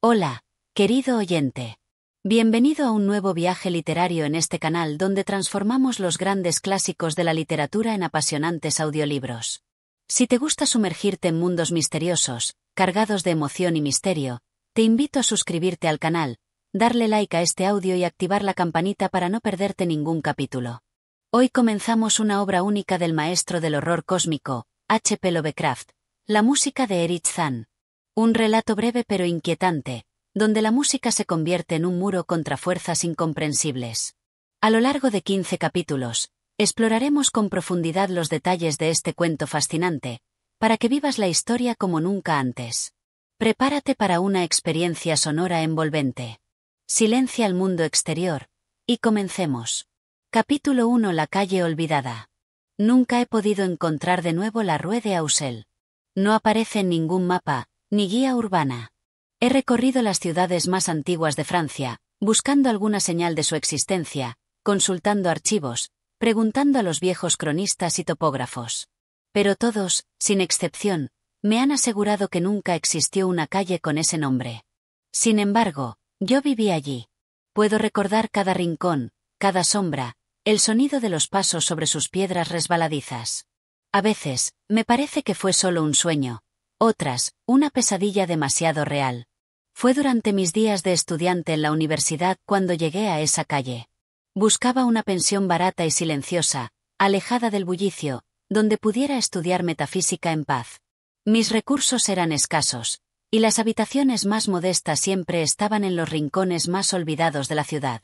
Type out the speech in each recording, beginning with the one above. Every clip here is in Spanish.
Hola, querido oyente. Bienvenido a un nuevo viaje literario en este canal donde transformamos los grandes clásicos de la literatura en apasionantes audiolibros. Si te gusta sumergirte en mundos misteriosos, cargados de emoción y misterio, te invito a suscribirte al canal, darle like a este audio y activar la campanita para no perderte ningún capítulo. Hoy comenzamos una obra única del maestro del horror cósmico, H.P. Lovecraft, La música de Erich Zann. Un relato breve pero inquietante, donde la música se convierte en un muro contra fuerzas incomprensibles. A lo largo de 15 capítulos, exploraremos con profundidad los detalles de este cuento fascinante, para que vivas la historia como nunca antes. Prepárate para una experiencia sonora envolvente. Silencia el mundo exterior, y comencemos. Capítulo 1: La calle olvidada. Nunca he podido encontrar de nuevo la Rue de Auxelles. No aparece en ningún mapa, ni guía urbana. He recorrido las ciudades más antiguas de Francia, buscando alguna señal de su existencia, consultando archivos, preguntando a los viejos cronistas y topógrafos. Pero todos, sin excepción, me han asegurado que nunca existió una calle con ese nombre. Sin embargo, yo viví allí. Puedo recordar cada rincón, cada sombra, el sonido de los pasos sobre sus piedras resbaladizas. A veces, me parece que fue solo un sueño. Otras, una pesadilla demasiado real. Fue durante mis días de estudiante en la universidad cuando llegué a esa calle. Buscaba una pensión barata y silenciosa, alejada del bullicio, donde pudiera estudiar metafísica en paz. Mis recursos eran escasos, y las habitaciones más modestas siempre estaban en los rincones más olvidados de la ciudad.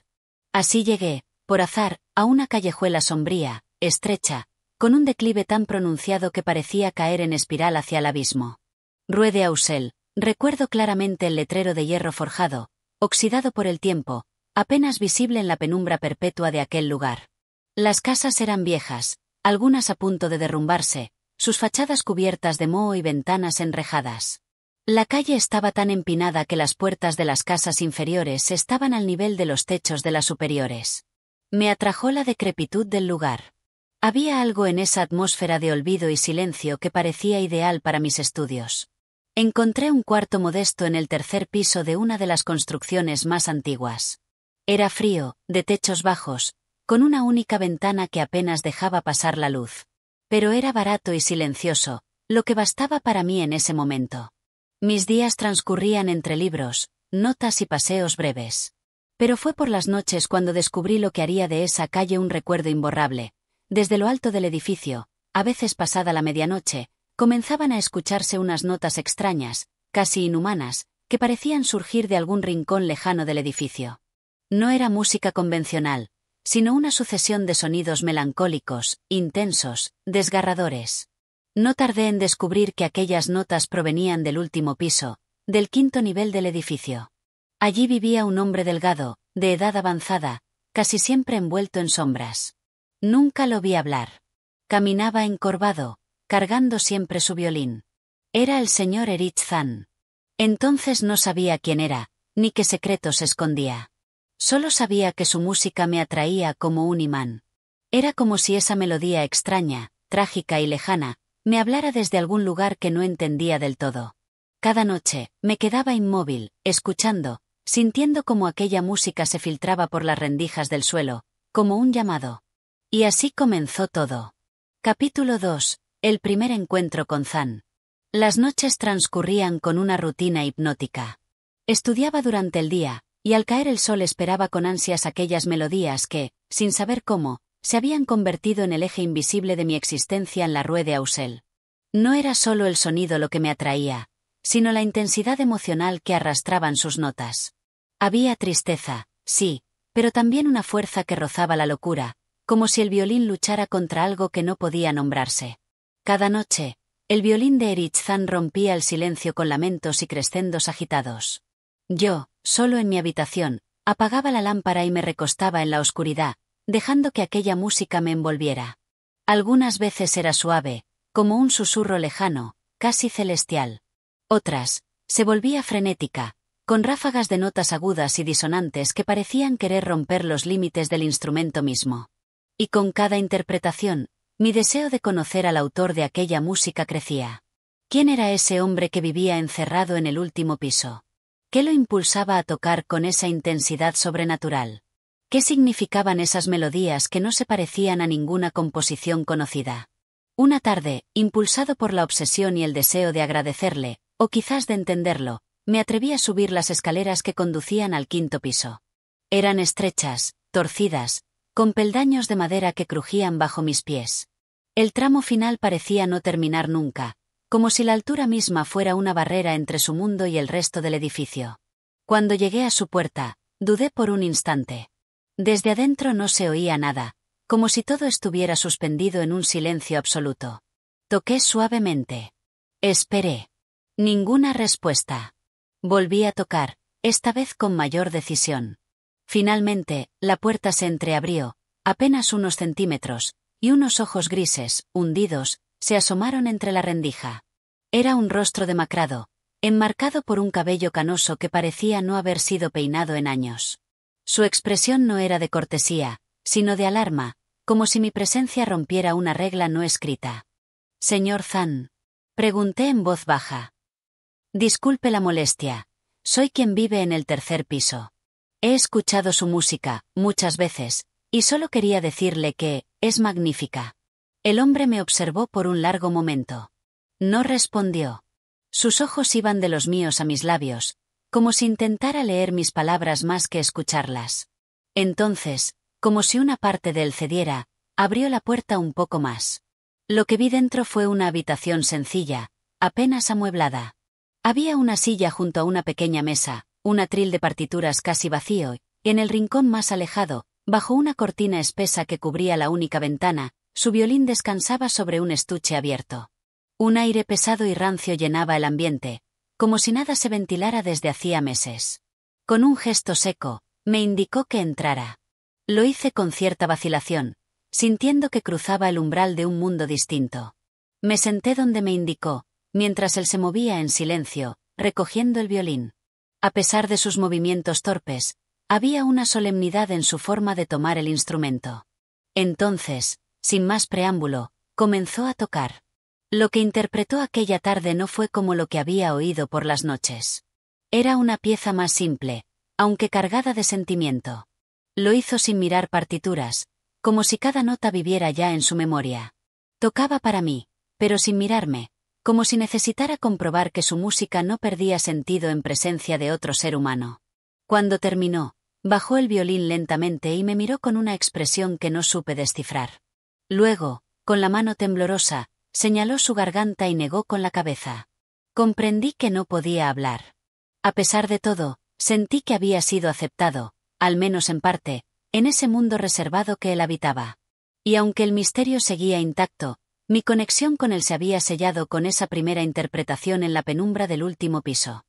Así llegué, por azar, a una callejuela sombría, estrecha, con un declive tan pronunciado que parecía caer en espiral hacia el abismo. Rue de Auxelles, recuerdo claramente el letrero de hierro forjado, oxidado por el tiempo, apenas visible en la penumbra perpetua de aquel lugar. Las casas eran viejas, algunas a punto de derrumbarse, sus fachadas cubiertas de moho y ventanas enrejadas. La calle estaba tan empinada que las puertas de las casas inferiores estaban al nivel de los techos de las superiores. Me atrajo la decrepitud del lugar. Había algo en esa atmósfera de olvido y silencio que parecía ideal para mis estudios. Encontré un cuarto modesto en el tercer piso de una de las construcciones más antiguas. Era frío, de techos bajos, con una única ventana que apenas dejaba pasar la luz. Pero era barato y silencioso, lo que bastaba para mí en ese momento. Mis días transcurrían entre libros, notas y paseos breves. Pero fue por las noches cuando descubrí lo que haría de esa calle un recuerdo imborrable. Desde lo alto del edificio, a veces pasada la medianoche, comenzaban a escucharse unas notas extrañas, casi inhumanas, que parecían surgir de algún rincón lejano del edificio. No era música convencional, sino una sucesión de sonidos melancólicos, intensos, desgarradores. No tardé en descubrir que aquellas notas provenían del último piso, del quinto nivel del edificio. Allí vivía un hombre delgado, de edad avanzada, casi siempre envuelto en sombras. Nunca lo vi hablar. Caminaba encorvado, cargando siempre su violín. Era el señor Erich Zann. Entonces no sabía quién era, ni qué secretos escondía. Solo sabía que su música me atraía como un imán. Era como si esa melodía extraña, trágica y lejana, me hablara desde algún lugar que no entendía del todo. Cada noche, me quedaba inmóvil, escuchando, sintiendo como aquella música se filtraba por las rendijas del suelo, como un llamado. Y así comenzó todo. Capítulo 2. El primer encuentro con Zann. Las noches transcurrían con una rutina hipnótica. Estudiaba durante el día, y al caer el sol esperaba con ansias aquellas melodías que, sin saber cómo, se habían convertido en el eje invisible de mi existencia en la Rue de Auxelles. No era solo el sonido lo que me atraía, sino la intensidad emocional que arrastraban sus notas. Había tristeza, sí, pero también una fuerza que rozaba la locura, como si el violín luchara contra algo que no podía nombrarse. Cada noche, el violín de Erich Zann rompía el silencio con lamentos y crescendos agitados. Yo, solo en mi habitación, apagaba la lámpara y me recostaba en la oscuridad, dejando que aquella música me envolviera. Algunas veces era suave, como un susurro lejano, casi celestial. Otras, se volvía frenética, con ráfagas de notas agudas y disonantes que parecían querer romper los límites del instrumento mismo. Y con cada interpretación, mi deseo de conocer al autor de aquella música crecía. ¿Quién era ese hombre que vivía encerrado en el último piso? ¿Qué lo impulsaba a tocar con esa intensidad sobrenatural? ¿Qué significaban esas melodías que no se parecían a ninguna composición conocida? Una tarde, impulsado por la obsesión y el deseo de agradecerle, o quizás de entenderlo, me atreví a subir las escaleras que conducían al 5.º piso. Eran estrechas, torcidas, con peldaños de madera que crujían bajo mis pies. El tramo final parecía no terminar nunca, como si la altura misma fuera una barrera entre su mundo y el resto del edificio. Cuando llegué a su puerta, dudé por un instante. Desde adentro no se oía nada, como si todo estuviera suspendido en un silencio absoluto. Toqué suavemente. Esperé. Ninguna respuesta. Volví a tocar, esta vez con mayor decisión. Finalmente, la puerta se entreabrió, apenas unos centímetros, y unos ojos grises, hundidos, se asomaron entre la rendija. Era un rostro demacrado, enmarcado por un cabello canoso que parecía no haber sido peinado en años. Su expresión no era de cortesía, sino de alarma, como si mi presencia rompiera una regla no escrita. «Señor Zan», pregunté en voz baja. «Disculpe la molestia. Soy quien vive en el 3.er piso. He escuchado su música, muchas veces, y solo quería decirle que, es magnífica». El hombre me observó por un largo momento. No respondió. Sus ojos iban de los míos a mis labios, como si intentara leer mis palabras más que escucharlas. Entonces, como si una parte de él cediera, abrió la puerta un poco más. Lo que vi dentro fue una habitación sencilla, apenas amueblada. Había una silla junto a una pequeña mesa, un atril de partituras casi vacío, y en el rincón más alejado, bajo una cortina espesa que cubría la única ventana, su violín descansaba sobre un estuche abierto. Un aire pesado y rancio llenaba el ambiente, como si nada se ventilara desde hacía meses. Con un gesto seco, me indicó que entrara. Lo hice con cierta vacilación, sintiendo que cruzaba el umbral de un mundo distinto. Me senté donde me indicó, mientras él se movía en silencio, recogiendo el violín. A pesar de sus movimientos torpes, había una solemnidad en su forma de tomar el instrumento. Entonces, sin más preámbulo, comenzó a tocar. Lo que interpretó aquella tarde no fue como lo que había oído por las noches. Era una pieza más simple, aunque cargada de sentimiento. Lo hizo sin mirar partituras, como si cada nota viviera ya en su memoria. Tocaba para mí, pero sin mirarme, como si necesitara comprobar que su música no perdía sentido en presencia de otro ser humano. Cuando terminó, bajó el violín lentamente y me miró con una expresión que no supe descifrar. Luego, con la mano temblorosa, señaló su garganta y negó con la cabeza. Comprendí que no podía hablar. A pesar de todo, sentí que había sido aceptado, al menos en parte, en ese mundo reservado que él habitaba. Y aunque el misterio seguía intacto, mi conexión con él se había sellado con esa primera interpretación en la penumbra del último piso.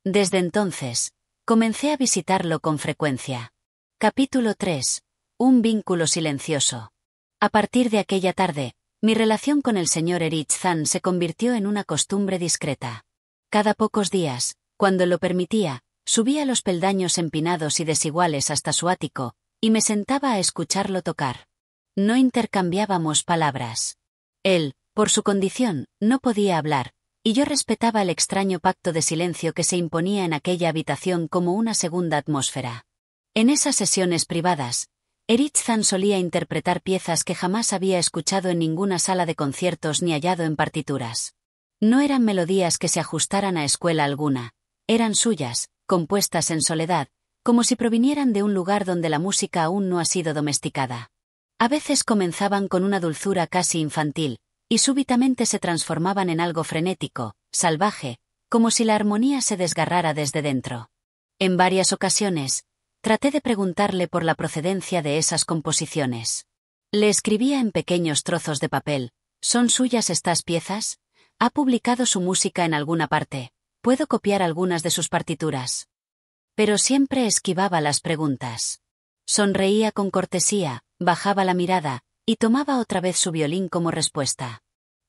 Desde entonces, comencé a visitarlo con frecuencia. Capítulo 3. Un vínculo silencioso. A partir de aquella tarde, mi relación con el señor Erich Zan se convirtió en una costumbre discreta. Cada pocos días, cuando lo permitía, subía los peldaños empinados y desiguales hasta su ático, y me sentaba a escucharlo tocar. No intercambiábamos palabras. Él, por su condición, no podía hablar, y yo respetaba el extraño pacto de silencio que se imponía en aquella habitación como una segunda atmósfera. En esas sesiones privadas, Erich Zan solía interpretar piezas que jamás había escuchado en ninguna sala de conciertos ni hallado en partituras. No eran melodías que se ajustaran a escuela alguna, eran suyas, compuestas en soledad, como si provinieran de un lugar donde la música aún no ha sido domesticada. A veces comenzaban con una dulzura casi infantil, y súbitamente se transformaban en algo frenético, salvaje, como si la armonía se desgarrara desde dentro. En varias ocasiones, traté de preguntarle por la procedencia de esas composiciones. Le escribía en pequeños trozos de papel: ¿son suyas estas piezas? ¿Ha publicado su música en alguna parte? ¿Puedo copiar algunas de sus partituras? Pero siempre esquivaba las preguntas. Sonreía con cortesía, bajaba la mirada, y tomaba otra vez su violín como respuesta.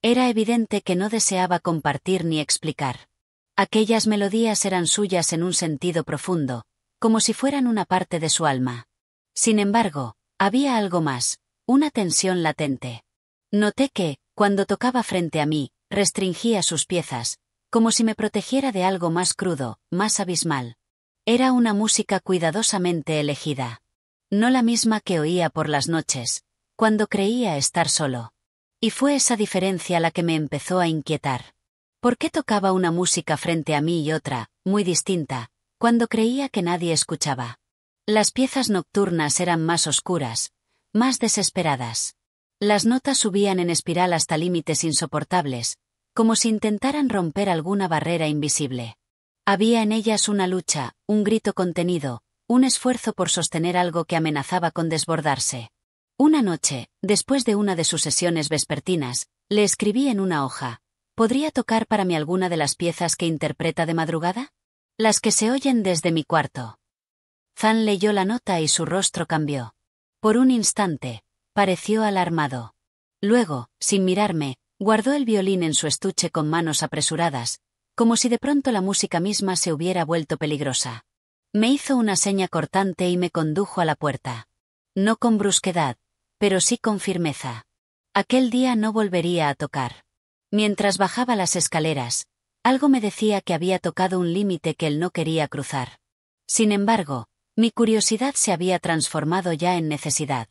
Era evidente que no deseaba compartir ni explicar. Aquellas melodías eran suyas en un sentido profundo, como si fueran una parte de su alma. Sin embargo, había algo más, una tensión latente. Noté que, cuando tocaba frente a mí, restringía sus piezas, como si me protegiera de algo más crudo, más abismal. Era una música cuidadosamente elegida. No la misma que oía por las noches, cuando creía estar solo. Y fue esa diferencia la que me empezó a inquietar. ¿Por qué tocaba una música frente a mí y otra, muy distinta, cuando creía que nadie escuchaba? Las piezas nocturnas eran más oscuras, más desesperadas. Las notas subían en espiral hasta límites insoportables, como si intentaran romper alguna barrera invisible. Había en ellas una lucha, un grito contenido, un esfuerzo por sostener algo que amenazaba con desbordarse. Una noche, después de una de sus sesiones vespertinas, le escribí en una hoja: ¿podría tocar para mí alguna de las piezas que interpreta de madrugada? Las que se oyen desde mi cuarto. Zan leyó la nota y su rostro cambió. Por un instante, pareció alarmado. Luego, sin mirarme, guardó el violín en su estuche con manos apresuradas, como si de pronto la música misma se hubiera vuelto peligrosa. Me hizo una seña cortante y me condujo a la puerta. No con brusquedad, pero sí con firmeza. Aquel día no volvería a tocar. Mientras bajaba las escaleras, algo me decía que había tocado un límite que él no quería cruzar. Sin embargo, mi curiosidad se había transformado ya en necesidad.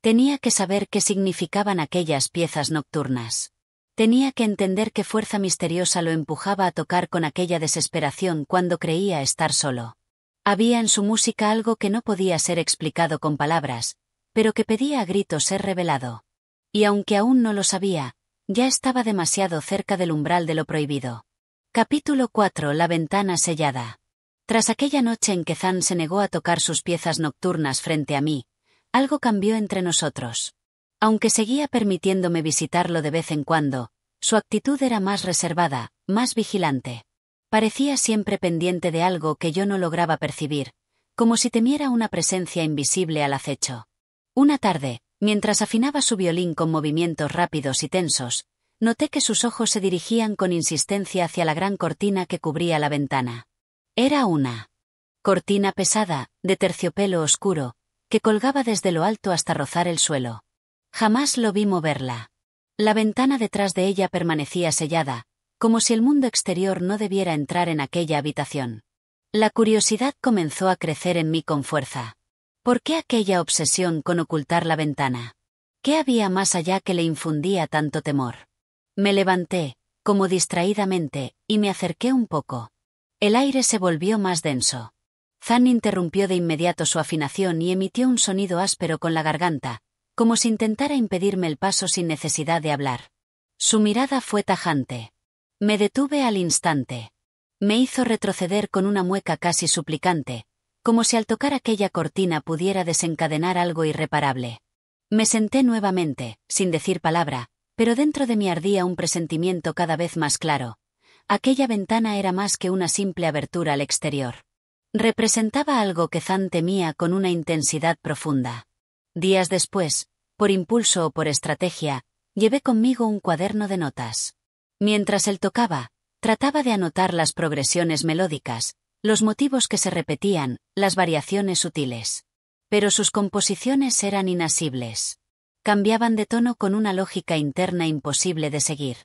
Tenía que saber qué significaban aquellas piezas nocturnas. Tenía que entender qué fuerza misteriosa lo empujaba a tocar con aquella desesperación cuando creía estar solo. Había en su música algo que no podía ser explicado con palabras, pero que pedía a gritos ser revelado. Y aunque aún no lo sabía, ya estaba demasiado cerca del umbral de lo prohibido. Capítulo 4. La ventana sellada. Tras aquella noche en que Zan se negó a tocar sus piezas nocturnas frente a mí, algo cambió entre nosotros. Aunque seguía permitiéndome visitarlo de vez en cuando, su actitud era más reservada, más vigilante. Parecía siempre pendiente de algo que yo no lograba percibir, como si temiera una presencia invisible al acecho. Una tarde, mientras afinaba su violín con movimientos rápidos y tensos, noté que sus ojos se dirigían con insistencia hacia la gran cortina que cubría la ventana. Era una cortina pesada, de terciopelo oscuro, que colgaba desde lo alto hasta rozar el suelo. Jamás lo vi moverla. La ventana detrás de ella permanecía sellada, como si el mundo exterior no debiera entrar en aquella habitación. La curiosidad comenzó a crecer en mí con fuerza. ¿Por qué aquella obsesión con ocultar la ventana? ¿Qué había más allá que le infundía tanto temor? Me levanté, como distraídamente, y me acerqué un poco. El aire se volvió más denso. Zan interrumpió de inmediato su afinación y emitió un sonido áspero con la garganta, como si intentara impedirme el paso sin necesidad de hablar. Su mirada fue tajante. Me detuve al instante. Me hizo retroceder con una mueca casi suplicante, como si al tocar aquella cortina pudiera desencadenar algo irreparable. Me senté nuevamente, sin decir palabra, pero dentro de mí ardía un presentimiento cada vez más claro. Aquella ventana era más que una simple abertura al exterior. Representaba algo que Zan temía con una intensidad profunda. Días después, por impulso o por estrategia, llevé conmigo un cuaderno de notas. Mientras él tocaba, trataba de anotar las progresiones melódicas, los motivos que se repetían, las variaciones sutiles. Pero sus composiciones eran inasibles. Cambiaban de tono con una lógica interna imposible de seguir.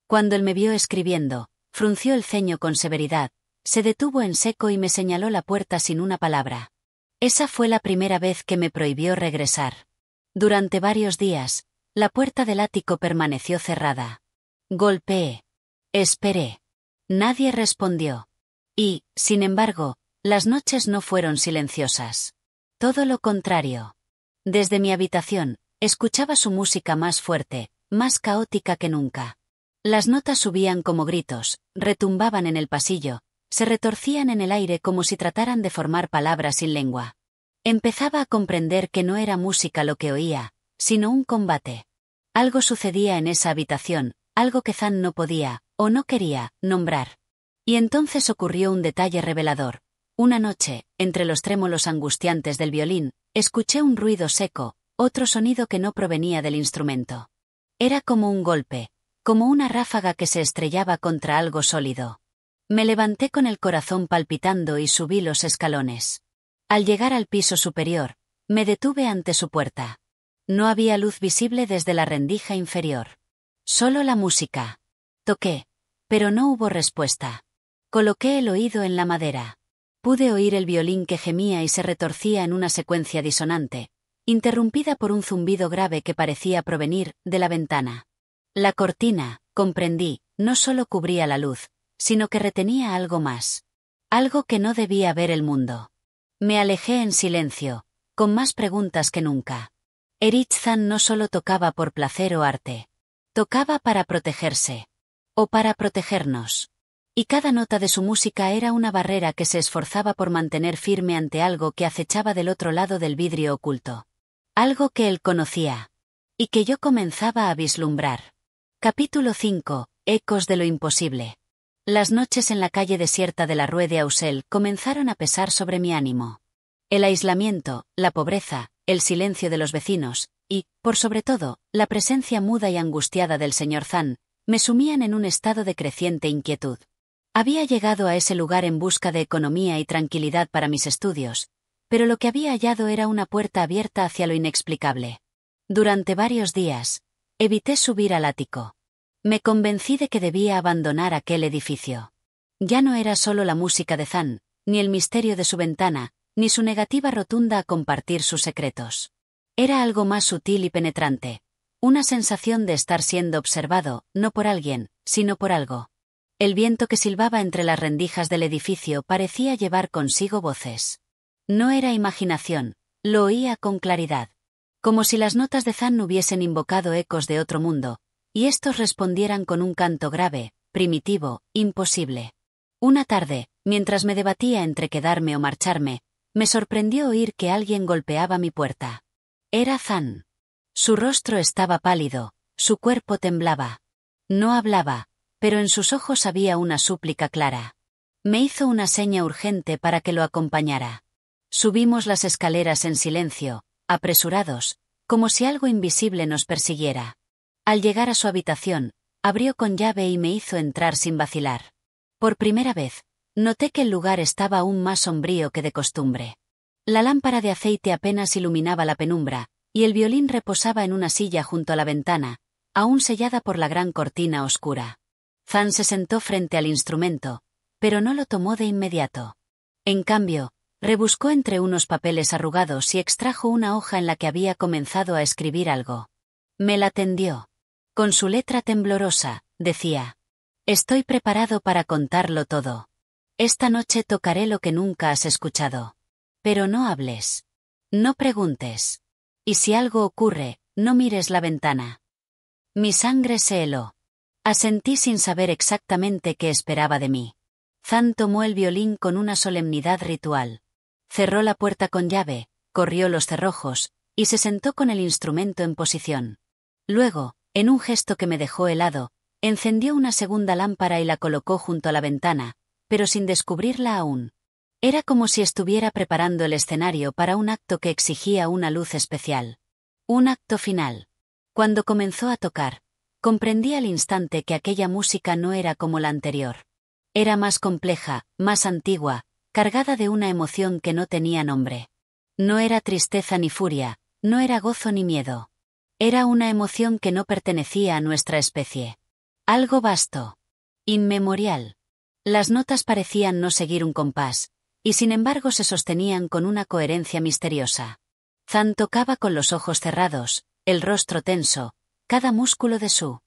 Cuando él me vio escribiendo, frunció el ceño con severidad, se detuvo en seco y me señaló la puerta sin una palabra. Esa fue la primera vez que me prohibió regresar. Durante varios días, la puerta del ático permaneció cerrada. Golpeé. Esperé. Nadie respondió. Y, sin embargo, las noches no fueron silenciosas. Todo lo contrario. Desde mi habitación, escuchaba su música más fuerte, más caótica que nunca. Las notas subían como gritos, retumbaban en el pasillo, se retorcían en el aire como si trataran de formar palabras sin lengua. Empezaba a comprender que no era música lo que oía, sino un combate. Algo sucedía en esa habitación, algo que Zan no podía, o no quería, nombrar. Y entonces ocurrió un detalle revelador. Una noche, entre los trémolos angustiantes del violín, escuché un ruido seco, otro sonido que no provenía del instrumento. Era como un golpe, como una ráfaga que se estrellaba contra algo sólido. Me levanté con el corazón palpitando y subí los escalones. Al llegar al piso superior, me detuve ante su puerta. No había luz visible desde la rendija inferior. Solo la música. Toqué, pero no hubo respuesta. Coloqué el oído en la madera. Pude oír el violín que gemía y se retorcía en una secuencia disonante, interrumpida por un zumbido grave que parecía provenir de la ventana. La cortina, comprendí, no solo cubría la luz, sino que retenía algo más. Algo que no debía ver el mundo. Me alejé en silencio, con más preguntas que nunca. Erich Zann no solo tocaba por placer o arte. Tocaba para protegerse. O para protegernos. Y cada nota de su música era una barrera que se esforzaba por mantener firme ante algo que acechaba del otro lado del vidrio oculto. Algo que él conocía. Y que yo comenzaba a vislumbrar. Capítulo 5. Ecos de lo imposible. Las noches en la calle desierta de la Rue de Auxelles comenzaron a pesar sobre mi ánimo. El aislamiento, la pobreza, el silencio de los vecinos, y, por sobre todo, la presencia muda y angustiada del señor Zann, me sumían en un estado de creciente inquietud. Había llegado a ese lugar en busca de economía y tranquilidad para mis estudios, pero lo que había hallado era una puerta abierta hacia lo inexplicable. Durante varios días, evité subir al ático. Me convencí de que debía abandonar aquel edificio. Ya no era solo la música de Zann, ni el misterio de su ventana, ni su negativa rotunda a compartir sus secretos. Era algo más sutil y penetrante, una sensación de estar siendo observado, no por alguien, sino por algo. El viento que silbaba entre las rendijas del edificio parecía llevar consigo voces. No era imaginación, lo oía con claridad. Como si las notas de Zann hubiesen invocado ecos de otro mundo, y estos respondieran con un canto grave, primitivo, imposible. Una tarde, mientras me debatía entre quedarme o marcharme, me sorprendió oír que alguien golpeaba mi puerta. Era Zann. Su rostro estaba pálido, su cuerpo temblaba. No hablaba, pero en sus ojos había una súplica clara. Me hizo una seña urgente para que lo acompañara. Subimos las escaleras en silencio, apresurados, como si algo invisible nos persiguiera. Al llegar a su habitación, abrió con llave y me hizo entrar sin vacilar. Por primera vez, noté que el lugar estaba aún más sombrío que de costumbre. La lámpara de aceite apenas iluminaba la penumbra, y el violín reposaba en una silla junto a la ventana, aún sellada por la gran cortina oscura. Zann se sentó frente al instrumento, pero no lo tomó de inmediato. En cambio, rebuscó entre unos papeles arrugados y extrajo una hoja en la que había comenzado a escribir algo. Me la tendió. Con su letra temblorosa, decía: «Estoy preparado para contarlo todo. Esta noche tocaré lo que nunca has escuchado. Pero no hables. No preguntes. Y si algo ocurre, no mires la ventana». Mi sangre se heló. Asentí sin saber exactamente qué esperaba de mí. Zann tomó el violín con una solemnidad ritual. Cerró la puerta con llave, corrió los cerrojos, y se sentó con el instrumento en posición. Luego, en un gesto que me dejó helado, encendió una segunda lámpara y la colocó junto a la ventana, pero sin descubrirla aún. Era como si estuviera preparando el escenario para un acto que exigía una luz especial. Un acto final. Cuando comenzó a tocar, comprendí al instante que aquella música no era como la anterior. Era más compleja, más antigua, cargada de una emoción que no tenía nombre. No era tristeza ni furia, no era gozo ni miedo. Era una emoción que no pertenecía a nuestra especie. Algo vasto. Inmemorial. Las notas parecían no seguir un compás, y sin embargo se sostenían con una coherencia misteriosa. Zann tocaba con los ojos cerrados, el rostro tenso, cada músculo de su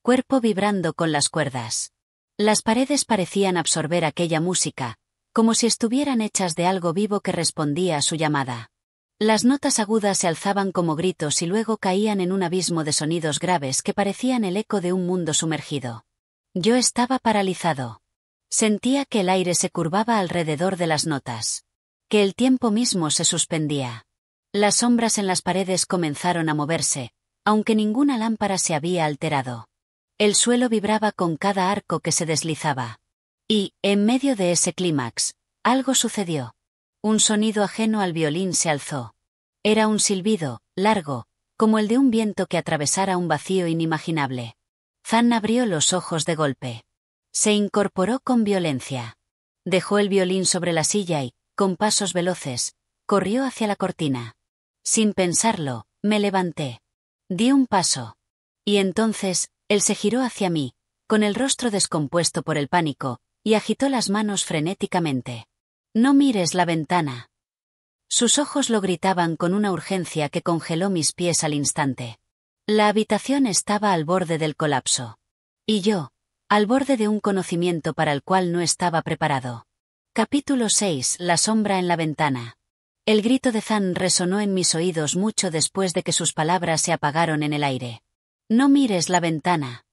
cuerpo vibrando con las cuerdas. Las paredes parecían absorber aquella música, como si estuvieran hechas de algo vivo que respondía a su llamada. Las notas agudas se alzaban como gritos y luego caían en un abismo de sonidos graves que parecían el eco de un mundo sumergido. Yo estaba paralizado. Sentía que el aire se curvaba alrededor de las notas. Que el tiempo mismo se suspendía. Las sombras en las paredes comenzaron a moverse, aunque ninguna lámpara se había alterado. El suelo vibraba con cada arco que se deslizaba. Y, en medio de ese clímax, algo sucedió. Un sonido ajeno al violín se alzó. Era un silbido, largo, como el de un viento que atravesara un vacío inimaginable. Zann abrió los ojos de golpe. Se incorporó con violencia. Dejó el violín sobre la silla y, con pasos veloces, corrió hacia la cortina. Sin pensarlo, me levanté. Di un paso. Y entonces, él se giró hacia mí, con el rostro descompuesto por el pánico, y agitó las manos frenéticamente. No mires la ventana. Sus ojos lo gritaban con una urgencia que congeló mis pies al instante. La habitación estaba al borde del colapso. Y yo, al borde de un conocimiento para el cual no estaba preparado. Capítulo 6. La sombra en la ventana. El grito de Zan resonó en mis oídos mucho después de que sus palabras se apagaron en el aire. No mires la ventana.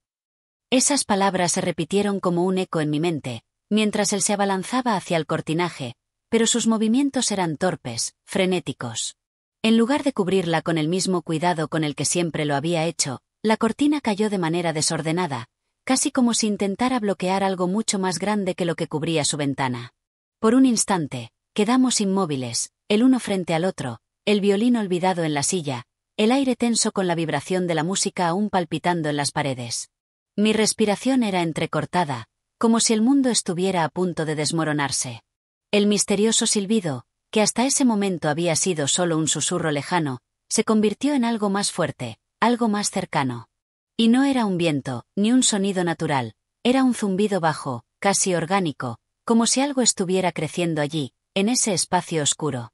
Esas palabras se repitieron como un eco en mi mente, mientras él se abalanzaba hacia el cortinaje, pero sus movimientos eran torpes, frenéticos. En lugar de cubrirla con el mismo cuidado con el que siempre lo había hecho, la cortina cayó de manera desordenada, casi como si intentara bloquear algo mucho más grande que lo que cubría su ventana. Por un instante, quedamos inmóviles, el uno frente al otro, el violín olvidado en la silla, el aire tenso con la vibración de la música aún palpitando en las paredes. Mi respiración era entrecortada, como si el mundo estuviera a punto de desmoronarse. El misterioso silbido, que hasta ese momento había sido solo un susurro lejano, se convirtió en algo más fuerte, algo más cercano. Y no era un viento, ni un sonido natural, era un zumbido bajo, casi orgánico, como si algo estuviera creciendo allí, en ese espacio oscuro.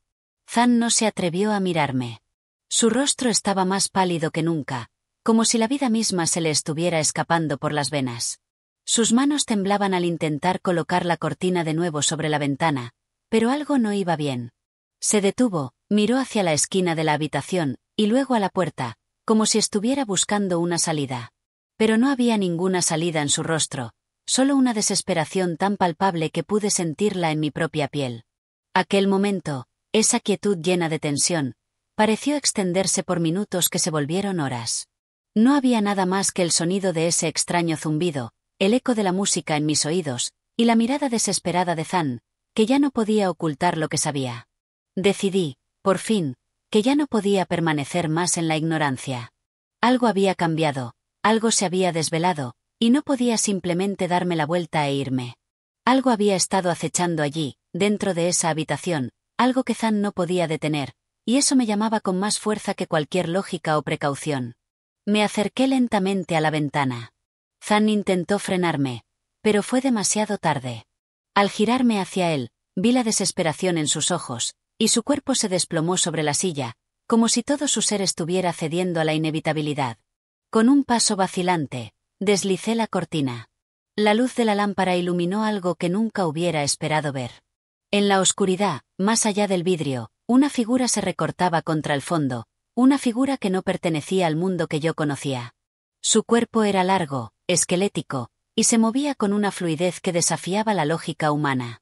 Zan no se atrevió a mirarme. Su rostro estaba más pálido que nunca, como si la vida misma se le estuviera escapando por las venas. Sus manos temblaban al intentar colocar la cortina de nuevo sobre la ventana, pero algo no iba bien. Se detuvo, miró hacia la esquina de la habitación, y luego a la puerta, como si estuviera buscando una salida. Pero no había ninguna salida en su rostro, solo una desesperación tan palpable que pude sentirla en mi propia piel. Aquel momento, esa quietud llena de tensión, pareció extenderse por minutos que se volvieron horas. No había nada más que el sonido de ese extraño zumbido, el eco de la música en mis oídos, y la mirada desesperada de Zan, que ya no podía ocultar lo que sabía. Decidí, por fin, que ya no podía permanecer más en la ignorancia. Algo había cambiado, algo se había desvelado, y no podía simplemente darme la vuelta e irme. Algo había estado acechando allí, dentro de esa habitación, algo que Zan no podía detener, y eso me llamaba con más fuerza que cualquier lógica o precaución. Me acerqué lentamente a la ventana. Zan intentó frenarme, pero fue demasiado tarde. Al girarme hacia él, vi la desesperación en sus ojos, y su cuerpo se desplomó sobre la silla, como si todo su ser estuviera cediendo a la inevitabilidad. Con un paso vacilante, deslicé la cortina. La luz de la lámpara iluminó algo que nunca hubiera esperado ver. En la oscuridad, más allá del vidrio, una figura se recortaba contra el fondo, una figura que no pertenecía al mundo que yo conocía. Su cuerpo era largo, esquelético, y se movía con una fluidez que desafiaba la lógica humana.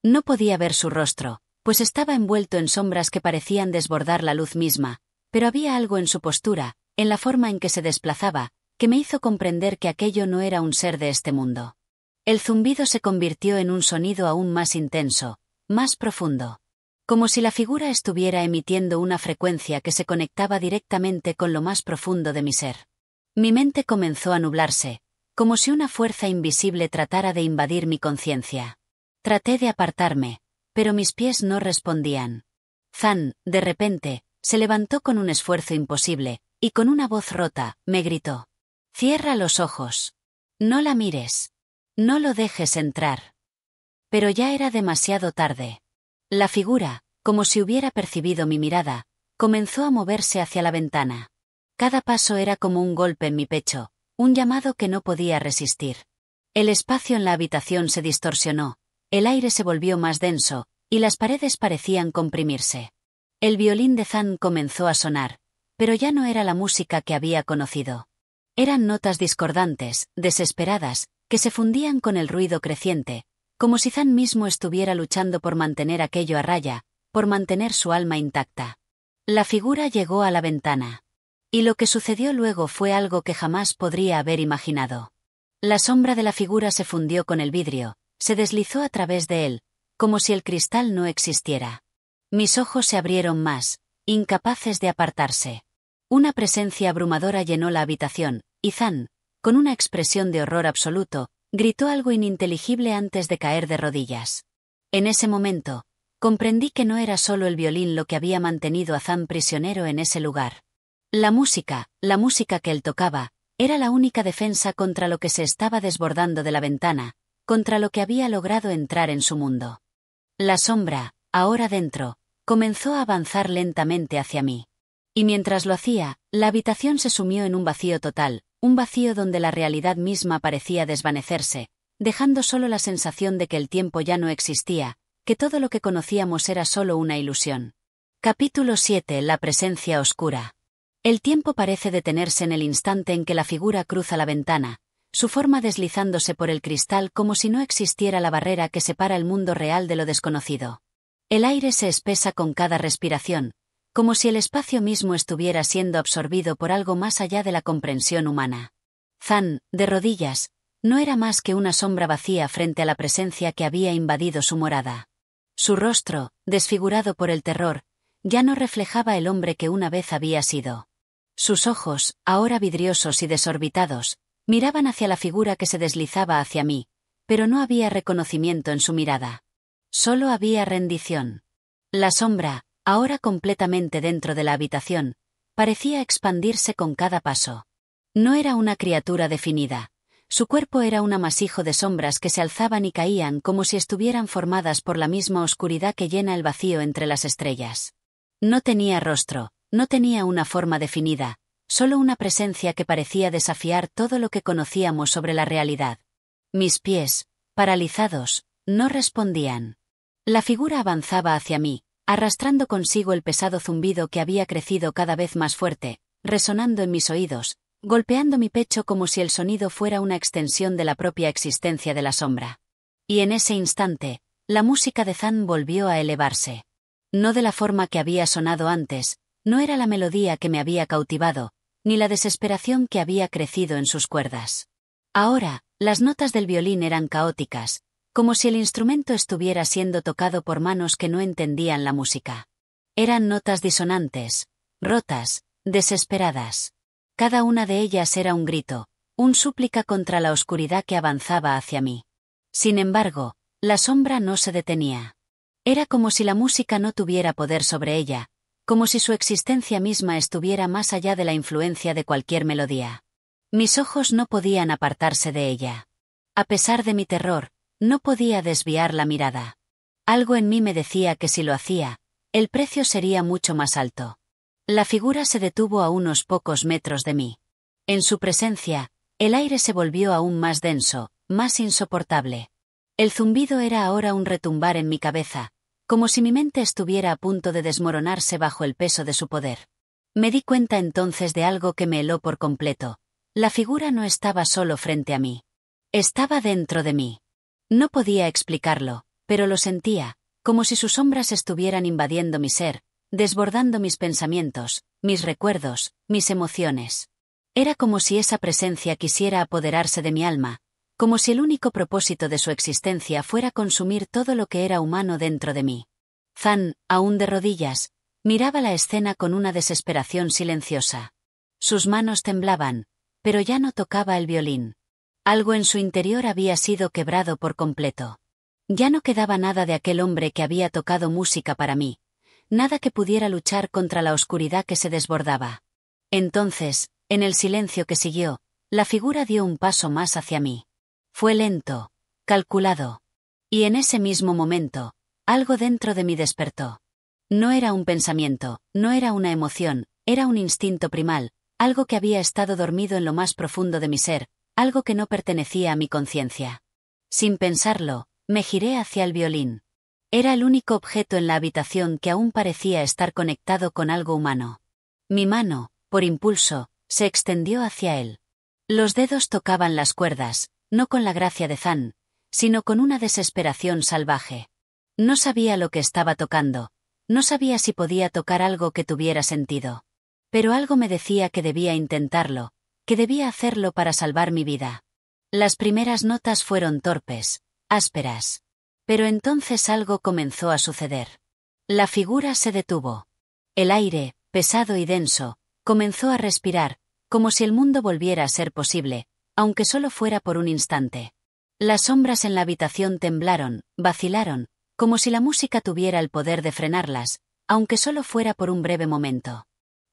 No podía ver su rostro, pues estaba envuelto en sombras que parecían desbordar la luz misma, pero había algo en su postura, en la forma en que se desplazaba, que me hizo comprender que aquello no era un ser de este mundo. El zumbido se convirtió en un sonido aún más intenso, más profundo. Como si la figura estuviera emitiendo una frecuencia que se conectaba directamente con lo más profundo de mi ser. Mi mente comenzó a nublarse, como si una fuerza invisible tratara de invadir mi conciencia. Traté de apartarme, pero mis pies no respondían. Zan, de repente, se levantó con un esfuerzo imposible, y con una voz rota, me gritó: «Cierra los ojos. No la mires. No lo dejes entrar». Pero ya era demasiado tarde. La figura, como si hubiera percibido mi mirada, comenzó a moverse hacia la ventana. Cada paso era como un golpe en mi pecho, un llamado que no podía resistir. El espacio en la habitación se distorsionó, el aire se volvió más denso, y las paredes parecían comprimirse. El violín de Zan comenzó a sonar, pero ya no era la música que había conocido. Eran notas discordantes, desesperadas, que se fundían con el ruido creciente, como si Zan mismo estuviera luchando por mantener aquello a raya, por mantener su alma intacta. La figura llegó a la ventana. Y lo que sucedió luego fue algo que jamás podría haber imaginado. La sombra de la figura se fundió con el vidrio, se deslizó a través de él, como si el cristal no existiera. Mis ojos se abrieron más, incapaces de apartarse. Una presencia abrumadora llenó la habitación, y Zan, con una expresión de horror absoluto, gritó algo ininteligible antes de caer de rodillas. En ese momento, comprendí que no era solo el violín lo que había mantenido a Zan prisionero en ese lugar. La música que él tocaba, era la única defensa contra lo que se estaba desbordando de la ventana, contra lo que había logrado entrar en su mundo. La sombra, ahora dentro, comenzó a avanzar lentamente hacia mí. Y mientras lo hacía, la habitación se sumió en un vacío total, un vacío donde la realidad misma parecía desvanecerse, dejando solo la sensación de que el tiempo ya no existía, que todo lo que conocíamos era solo una ilusión. Capítulo 7. La presencia oscura. El tiempo parece detenerse en el instante en que la figura cruza la ventana, su forma deslizándose por el cristal como si no existiera la barrera que separa el mundo real de lo desconocido. El aire se espesa con cada respiración, como si el espacio mismo estuviera siendo absorbido por algo más allá de la comprensión humana. Zan, de rodillas, no era más que una sombra vacía frente a la presencia que había invadido su morada. Su rostro, desfigurado por el terror, ya no reflejaba el hombre que una vez había sido. Sus ojos, ahora vidriosos y desorbitados, miraban hacia la figura que se deslizaba hacia mí, pero no había reconocimiento en su mirada. Solo había rendición. La sombra, ahora completamente dentro de la habitación, parecía expandirse con cada paso. No era una criatura definida. Su cuerpo era un amasijo de sombras que se alzaban y caían como si estuvieran formadas por la misma oscuridad que llena el vacío entre las estrellas. No tenía rostro, no tenía una forma definida, solo una presencia que parecía desafiar todo lo que conocíamos sobre la realidad. Mis pies, paralizados, no respondían. La figura avanzaba hacia mí, arrastrando consigo el pesado zumbido que había crecido cada vez más fuerte, resonando en mis oídos, golpeando mi pecho como si el sonido fuera una extensión de la propia existencia de la sombra. Y en ese instante, la música de Zan volvió a elevarse. No de la forma que había sonado antes, no era la melodía que me había cautivado, ni la desesperación que había crecido en sus cuerdas. Ahora, las notas del violín eran caóticas, como si el instrumento estuviera siendo tocado por manos que no entendían la música. Eran notas disonantes, rotas, desesperadas. Cada una de ellas era un grito, un súplica contra la oscuridad que avanzaba hacia mí. Sin embargo, la sombra no se detenía. Era como si la música no tuviera poder sobre ella, como si su existencia misma estuviera más allá de la influencia de cualquier melodía. Mis ojos no podían apartarse de ella. A pesar de mi terror, no podía desviar la mirada. Algo en mí me decía que si lo hacía, el precio sería mucho más alto. La figura se detuvo a unos pocos metros de mí. En su presencia, el aire se volvió aún más denso, más insoportable. El zumbido era ahora un retumbar en mi cabeza, como si mi mente estuviera a punto de desmoronarse bajo el peso de su poder. Me di cuenta entonces de algo que me heló por completo. La figura no estaba solo frente a mí. Estaba dentro de mí. No podía explicarlo, pero lo sentía, como si sus sombras estuvieran invadiendo mi ser, desbordando mis pensamientos, mis recuerdos, mis emociones. Era como si esa presencia quisiera apoderarse de mi alma, como si el único propósito de su existencia fuera consumir todo lo que era humano dentro de mí. Zan, aún de rodillas, miraba la escena con una desesperación silenciosa. Sus manos temblaban, pero ya no tocaba el violín. Algo en su interior había sido quebrado por completo. Ya no quedaba nada de aquel hombre que había tocado música para mí, nada que pudiera luchar contra la oscuridad que se desbordaba. Entonces, en el silencio que siguió, la figura dio un paso más hacia mí. Fue lento, calculado. Y en ese mismo momento, algo dentro de mí despertó. No era un pensamiento, no era una emoción, era un instinto primal, algo que había estado dormido en lo más profundo de mi ser, algo que no pertenecía a mi conciencia. Sin pensarlo, me giré hacia el violín. Era el único objeto en la habitación que aún parecía estar conectado con algo humano. Mi mano, por impulso, se extendió hacia él. Los dedos tocaban las cuerdas, no con la gracia de Zan, sino con una desesperación salvaje. No sabía lo que estaba tocando, no sabía si podía tocar algo que tuviera sentido. Pero algo me decía que debía intentarlo, que debía hacerlo para salvar mi vida. Las primeras notas fueron torpes, ásperas. Pero entonces algo comenzó a suceder. La figura se detuvo. El aire, pesado y denso, comenzó a respirar, como si el mundo volviera a ser posible, aunque solo fuera por un instante. Las sombras en la habitación temblaron, vacilaron, como si la música tuviera el poder de frenarlas, aunque solo fuera por un breve momento.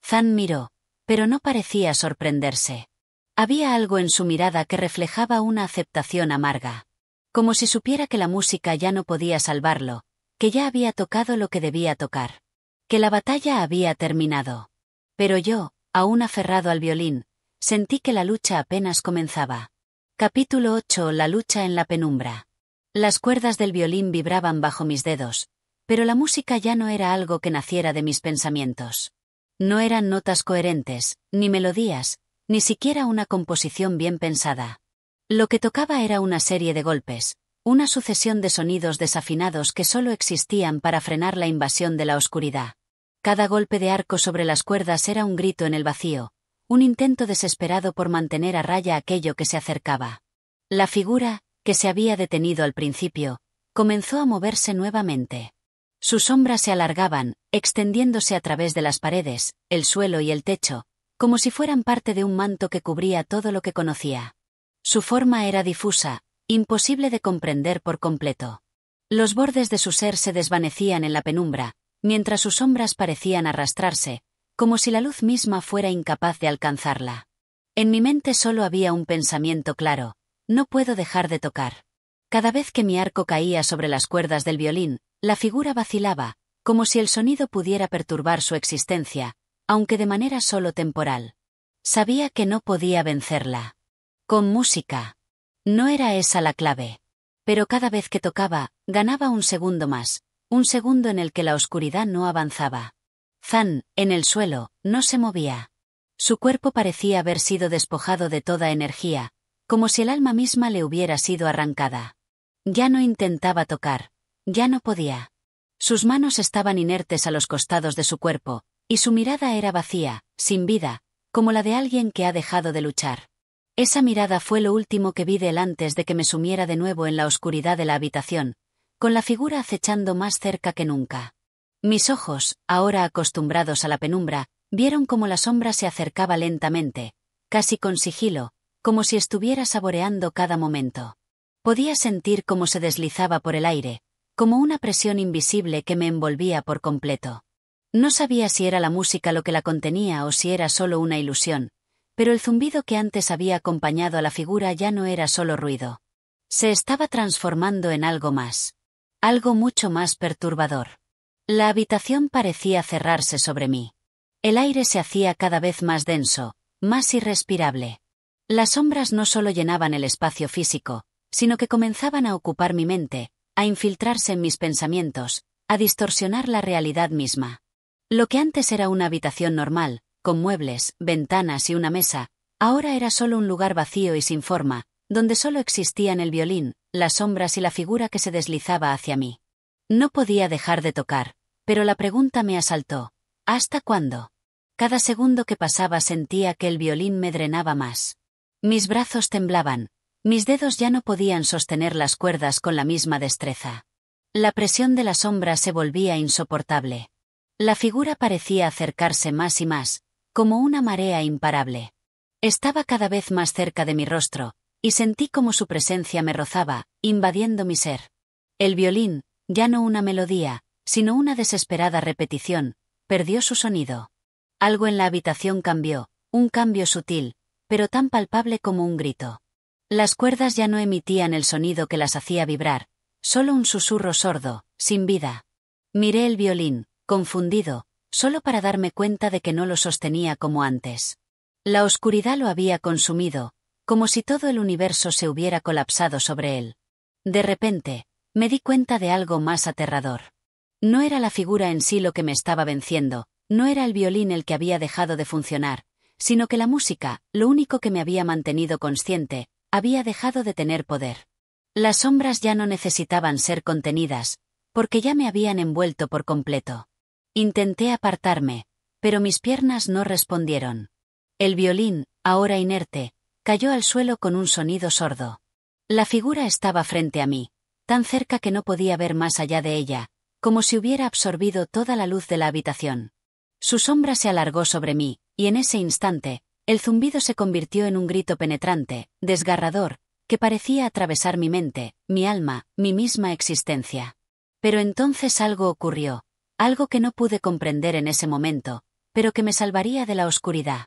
Zan miró, pero no parecía sorprenderse. Había algo en su mirada que reflejaba una aceptación amarga. Como si supiera que la música ya no podía salvarlo, que ya había tocado lo que debía tocar. Que la batalla había terminado. Pero yo, aún aferrado al violín, sentí que la lucha apenas comenzaba. Capítulo 8. La lucha en la penumbra. Las cuerdas del violín vibraban bajo mis dedos, pero la música ya no era algo que naciera de mis pensamientos. No eran notas coherentes, ni melodías, ni siquiera una composición bien pensada. Lo que tocaba era una serie de golpes, una sucesión de sonidos desafinados que solo existían para frenar la invasión de la oscuridad. Cada golpe de arco sobre las cuerdas era un grito en el vacío, un intento desesperado por mantener a raya aquello que se acercaba. La figura, que se había detenido al principio, comenzó a moverse nuevamente. Sus sombras se alargaban, extendiéndose a través de las paredes, el suelo y el techo, como si fueran parte de un manto que cubría todo lo que conocía. Su forma era difusa, imposible de comprender por completo. Los bordes de su ser se desvanecían en la penumbra, mientras sus sombras parecían arrastrarse, como si la luz misma fuera incapaz de alcanzarla. En mi mente solo había un pensamiento claro: no puedo dejar de tocar. Cada vez que mi arco caía sobre las cuerdas del violín, la figura vacilaba, como si el sonido pudiera perturbar su existencia, aunque de manera solo temporal. Sabía que no podía vencerla. Con música. No era esa la clave. Pero cada vez que tocaba, ganaba un segundo más, un segundo en el que la oscuridad no avanzaba. Zan, en el suelo, no se movía. Su cuerpo parecía haber sido despojado de toda energía, como si el alma misma le hubiera sido arrancada. Ya no intentaba tocar, ya no podía. Sus manos estaban inertes a los costados de su cuerpo, y su mirada era vacía, sin vida, como la de alguien que ha dejado de luchar. Esa mirada fue lo último que vi de él antes de que me sumiera de nuevo en la oscuridad de la habitación, con la figura acechando más cerca que nunca. Mis ojos, ahora acostumbrados a la penumbra, vieron cómo la sombra se acercaba lentamente, casi con sigilo, como si estuviera saboreando cada momento. Podía sentir cómo se deslizaba por el aire, como una presión invisible que me envolvía por completo. No sabía si era la música lo que la contenía o si era solo una ilusión, pero el zumbido que antes había acompañado a la figura ya no era solo ruido. Se estaba transformando en algo más. Algo mucho más perturbador. La habitación parecía cerrarse sobre mí. El aire se hacía cada vez más denso, más irrespirable. Las sombras no solo llenaban el espacio físico, sino que comenzaban a ocupar mi mente, a infiltrarse en mis pensamientos, a distorsionar la realidad misma. Lo que antes era una habitación normal, con muebles, ventanas y una mesa, ahora era solo un lugar vacío y sin forma, donde solo existían el violín, las sombras y la figura que se deslizaba hacia mí. No podía dejar de tocar, pero la pregunta me asaltó: ¿hasta cuándo? Cada segundo que pasaba sentía que el violín me drenaba más. Mis brazos temblaban, mis dedos ya no podían sostener las cuerdas con la misma destreza. La presión de la sombra se volvía insoportable. La figura parecía acercarse más y más, como una marea imparable. Estaba cada vez más cerca de mi rostro, y sentí como su presencia me rozaba, invadiendo mi ser. El violín, ya no una melodía, sino una desesperada repetición, perdió su sonido. Algo en la habitación cambió, un cambio sutil, pero tan palpable como un grito. Las cuerdas ya no emitían el sonido que las hacía vibrar, solo un susurro sordo, sin vida. Miré el violín, confundido, solo para darme cuenta de que no lo sostenía como antes. La oscuridad lo había consumido, como si todo el universo se hubiera colapsado sobre él. De repente, me di cuenta de algo más aterrador. No era la figura en sí lo que me estaba venciendo, no era el violín el que había dejado de funcionar, sino que la música, lo único que me había mantenido consciente, había dejado de tener poder. Las sombras ya no necesitaban ser contenidas, porque ya me habían envuelto por completo. Intenté apartarme, pero mis piernas no respondieron. El violín, ahora inerte, cayó al suelo con un sonido sordo. La figura estaba frente a mí, tan cerca que no podía ver más allá de ella, como si hubiera absorbido toda la luz de la habitación. Su sombra se alargó sobre mí, y en ese instante, el zumbido se convirtió en un grito penetrante, desgarrador, que parecía atravesar mi mente, mi alma, mi misma existencia. Pero entonces algo ocurrió, algo que no pude comprender en ese momento, pero que me salvaría de la oscuridad.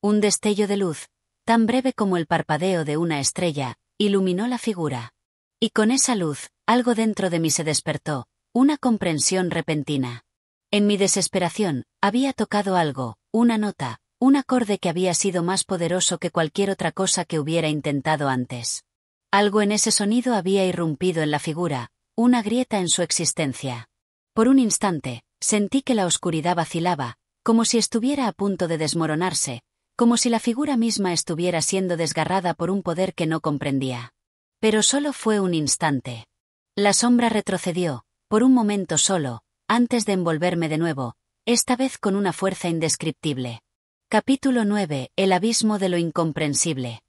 Un destello de luz, tan breve como el parpadeo de una estrella, iluminó la figura. Y con esa luz, algo dentro de mí se despertó, una comprensión repentina. En mi desesperación, había tocado algo, una nota, un acorde que había sido más poderoso que cualquier otra cosa que hubiera intentado antes. Algo en ese sonido había irrumpido en la figura, una grieta en su existencia. Por un instante, sentí que la oscuridad vacilaba, como si estuviera a punto de desmoronarse, como si la figura misma estuviera siendo desgarrada por un poder que no comprendía. Pero solo fue un instante. La sombra retrocedió, por un momento solo, antes de envolverme de nuevo, esta vez con una fuerza indescriptible. Capítulo 9. El abismo de lo incomprensible.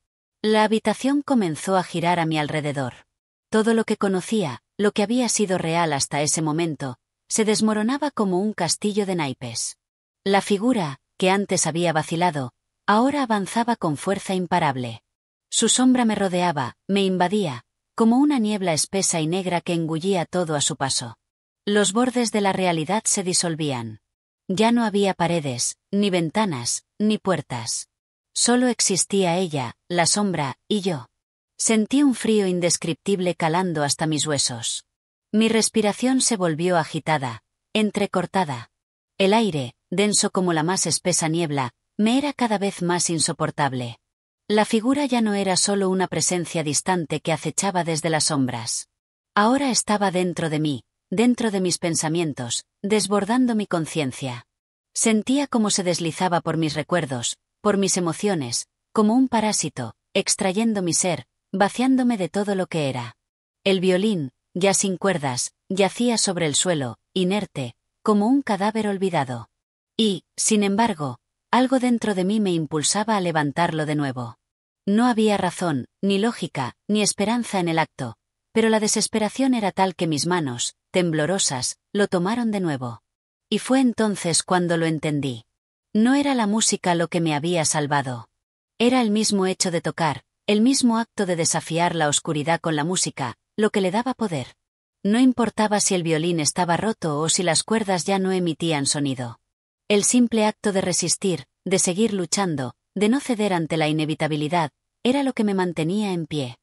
La habitación comenzó a girar a mi alrededor. Todo lo que conocía, lo que había sido real hasta ese momento, se desmoronaba como un castillo de naipes. La figura, que antes había vacilado, ahora avanzaba con fuerza imparable. Su sombra me rodeaba, me invadía, como una niebla espesa y negra que engullía todo a su paso. Los bordes de la realidad se disolvían. Ya no había paredes, ni ventanas, ni puertas. Solo existía ella, la sombra, y yo. Sentí un frío indescriptible calando hasta mis huesos. Mi respiración se volvió agitada, entrecortada. El aire, denso como la más espesa niebla, me era cada vez más insoportable. La figura ya no era solo una presencia distante que acechaba desde las sombras. Ahora estaba dentro de mí, dentro de mis pensamientos, desbordando mi conciencia. Sentía cómo se deslizaba por mis recuerdos, por mis emociones, como un parásito, extrayendo mi ser, vaciándome de todo lo que era. El violín, ya sin cuerdas, yacía sobre el suelo, inerte, como un cadáver olvidado. Y, sin embargo, algo dentro de mí me impulsaba a levantarlo de nuevo. No había razón, ni lógica, ni esperanza en el acto, pero la desesperación era tal que mis manos, temblorosas, lo tomaron de nuevo. Y fue entonces cuando lo entendí. No era la música lo que me había salvado. Era el mismo hecho de tocar, el mismo acto de desafiar la oscuridad con la música, lo que le daba poder. No importaba si el violín estaba roto o si las cuerdas ya no emitían sonido. El simple acto de resistir, de seguir luchando, de no ceder ante la inevitabilidad, era lo que me mantenía en pie.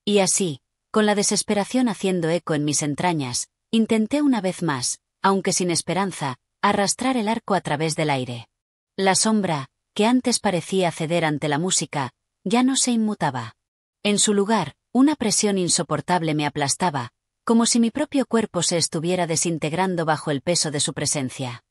Y así, con la desesperación haciendo eco en mis entrañas, intenté una vez más, aunque sin esperanza, arrastrar el arco a través del aire. La sombra, que antes parecía ceder ante la música, ya no se inmutaba. En su lugar, una presión insoportable me aplastaba, como si mi propio cuerpo se estuviera desintegrando bajo el peso de su presencia.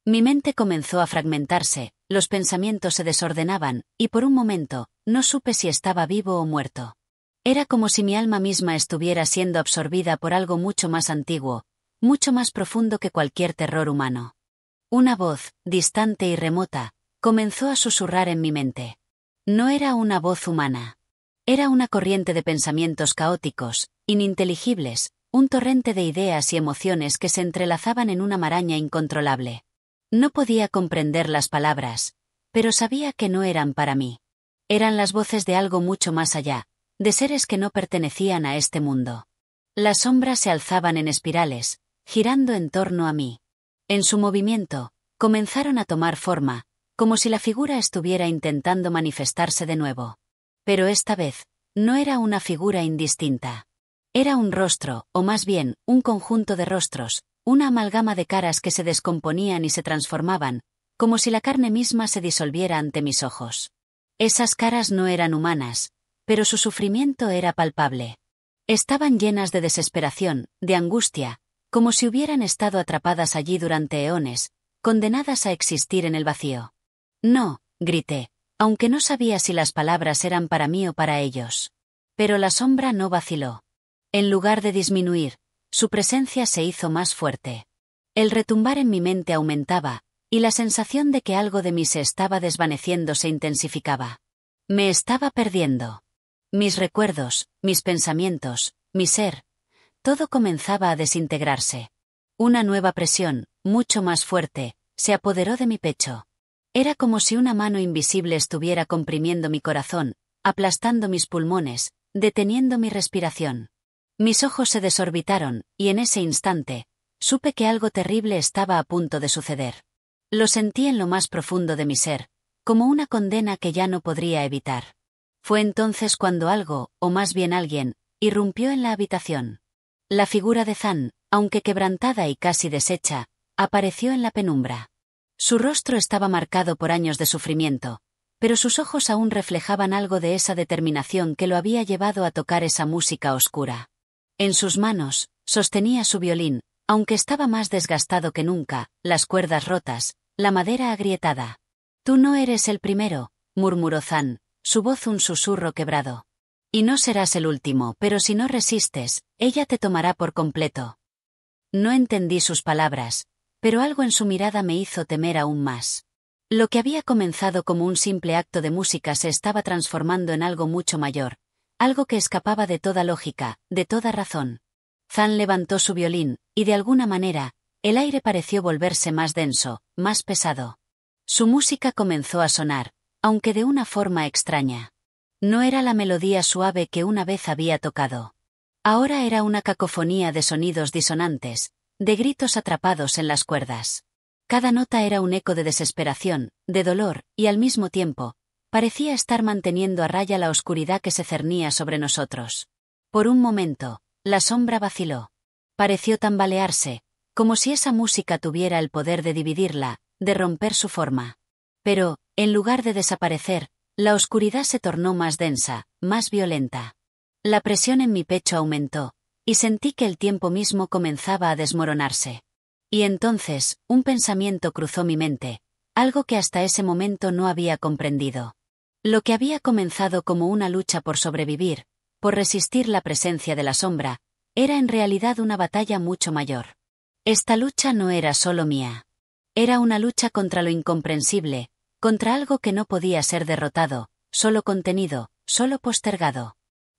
Mi mente comenzó a fragmentarse, los pensamientos se desordenaban, y por un momento, no supe si estaba vivo o muerto. Era como si mi alma misma estuviera siendo absorbida por algo mucho más antiguo, mucho más profundo que cualquier terror humano. Una voz, distante y remota, comenzó a susurrar en mi mente. No era una voz humana. Era una corriente de pensamientos caóticos, ininteligibles, un torrente de ideas y emociones que se entrelazaban en una maraña incontrolable. No podía comprender las palabras, pero sabía que no eran para mí. Eran las voces de algo mucho más allá, de seres que no pertenecían a este mundo. Las sombras se alzaban en espirales, girando en torno a mí. En su movimiento, comenzaron a tomar forma, como si la figura estuviera intentando manifestarse de nuevo. Pero esta vez, no era una figura indistinta. Era un rostro, o más bien, un conjunto de rostros, una amalgama de caras que se descomponían y se transformaban, como si la carne misma se disolviera ante mis ojos. Esas caras no eran humanas, pero su sufrimiento era palpable. Estaban llenas de desesperación, de angustia, como si hubieran estado atrapadas allí durante eones, condenadas a existir en el vacío. No, grité, aunque no sabía si las palabras eran para mí o para ellos. Pero la sombra no vaciló. En lugar de disminuir, su presencia se hizo más fuerte. El retumbar en mi mente aumentaba, y la sensación de que algo de mí se estaba desvaneciendo se intensificaba. Me estaba perdiendo. Mis recuerdos, mis pensamientos, mi ser, todo comenzaba a desintegrarse. Una nueva presión, mucho más fuerte, se apoderó de mi pecho. Era como si una mano invisible estuviera comprimiendo mi corazón, aplastando mis pulmones, deteniendo mi respiración. Mis ojos se desorbitaron, y en ese instante, supe que algo terrible estaba a punto de suceder. Lo sentí en lo más profundo de mi ser, como una condena que ya no podría evitar. Fue entonces cuando algo, o más bien alguien, irrumpió en la habitación. La figura de Zan, aunque quebrantada y casi deshecha, apareció en la penumbra. Su rostro estaba marcado por años de sufrimiento, pero sus ojos aún reflejaban algo de esa determinación que lo había llevado a tocar esa música oscura. En sus manos, sostenía su violín, aunque estaba más desgastado que nunca, las cuerdas rotas, la madera agrietada. «Tú no eres el primero», murmuró Zan, su voz un susurro quebrado. «Y no serás el último, pero si no resistes, ella te tomará por completo». No entendí sus palabras, pero algo en su mirada me hizo temer aún más. Lo que había comenzado como un simple acto de música se estaba transformando en algo mucho mayor, algo que escapaba de toda lógica, de toda razón. Zan levantó su violín, y de alguna manera, el aire pareció volverse más denso, más pesado. Su música comenzó a sonar, aunque de una forma extraña. No era la melodía suave que una vez había tocado. Ahora era una cacofonía de sonidos disonantes, de gritos atrapados en las cuerdas. Cada nota era un eco de desesperación, de dolor, y al mismo tiempo, parecía estar manteniendo a raya la oscuridad que se cernía sobre nosotros. Por un momento, la sombra vaciló. Pareció tambalearse, como si esa música tuviera el poder de dividirla, de romper su forma. Pero, en lugar de desaparecer, la oscuridad se tornó más densa, más violenta. La presión en mi pecho aumentó, y sentí que el tiempo mismo comenzaba a desmoronarse. Y entonces, un pensamiento cruzó mi mente, algo que hasta ese momento no había comprendido. Lo que había comenzado como una lucha por sobrevivir, por resistir la presencia de la sombra, era en realidad una batalla mucho mayor. Esta lucha no era solo mía. Era una lucha contra lo incomprensible, contra algo que no podía ser derrotado, solo contenido, solo postergado.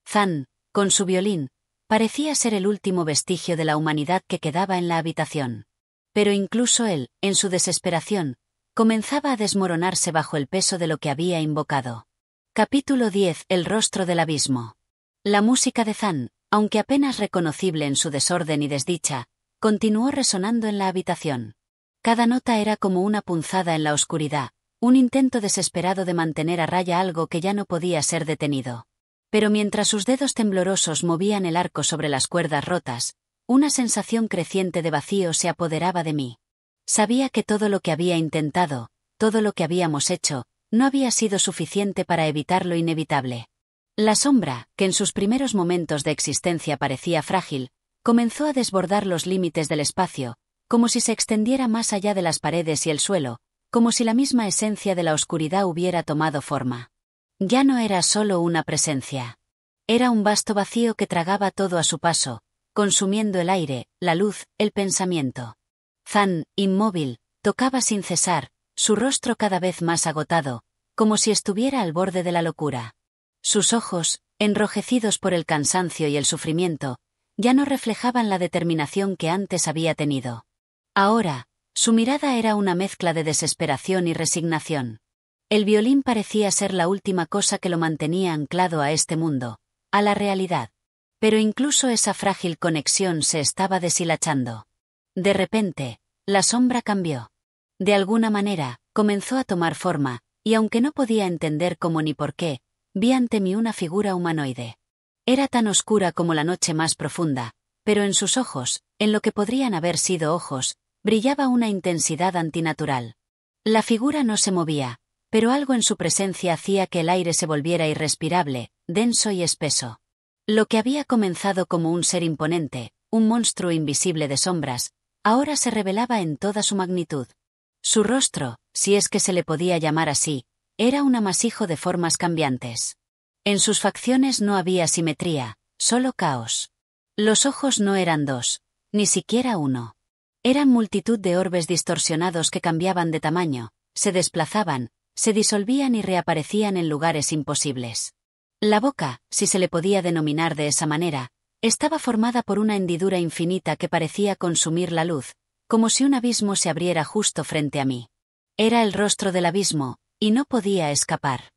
Zan, con su violín, parecía ser el último vestigio de la humanidad que quedaba en la habitación. Pero incluso él, en su desesperación, comenzaba a desmoronarse bajo el peso de lo que había invocado. Capítulo 10. El rostro del abismo. La música de Zan, aunque apenas reconocible en su desorden y desdicha, continuó resonando en la habitación. Cada nota era como una punzada en la oscuridad, un intento desesperado de mantener a raya algo que ya no podía ser detenido. Pero mientras sus dedos temblorosos movían el arco sobre las cuerdas rotas, una sensación creciente de vacío se apoderaba de mí. Sabía que todo lo que había intentado, todo lo que habíamos hecho, no había sido suficiente para evitar lo inevitable. La sombra, que en sus primeros momentos de existencia parecía frágil, comenzó a desbordar los límites del espacio, como si se extendiera más allá de las paredes y el suelo, como si la misma esencia de la oscuridad hubiera tomado forma. Ya no era solo una presencia. Era un vasto vacío que tragaba todo a su paso, consumiendo el aire, la luz, el pensamiento. Zan, inmóvil, tocaba sin cesar, su rostro cada vez más agotado, como si estuviera al borde de la locura. Sus ojos, enrojecidos por el cansancio y el sufrimiento, ya no reflejaban la determinación que antes había tenido. Ahora, su mirada era una mezcla de desesperación y resignación. El violín parecía ser la última cosa que lo mantenía anclado a este mundo, a la realidad. Pero incluso esa frágil conexión se estaba deshilachando. De repente, la sombra cambió. De alguna manera, comenzó a tomar forma, y aunque no podía entender cómo ni por qué, vi ante mí una figura humanoide. Era tan oscura como la noche más profunda, pero en sus ojos, en lo que podrían haber sido ojos, brillaba una intensidad antinatural. La figura no se movía, pero algo en su presencia hacía que el aire se volviera irrespirable, denso y espeso. Lo que había comenzado como un ser imponente, un monstruo invisible de sombras, ahora se revelaba en toda su magnitud. Su rostro, si es que se le podía llamar así, era un amasijo de formas cambiantes. En sus facciones no había simetría, solo caos. Los ojos no eran dos, ni siquiera uno. Eran multitud de orbes distorsionados que cambiaban de tamaño, se desplazaban, se disolvían y reaparecían en lugares imposibles. La boca, si se le podía denominar de esa manera, estaba formada por una hendidura infinita que parecía consumir la luz, como si un abismo se abriera justo frente a mí. Era el rostro del abismo, y no podía escapar.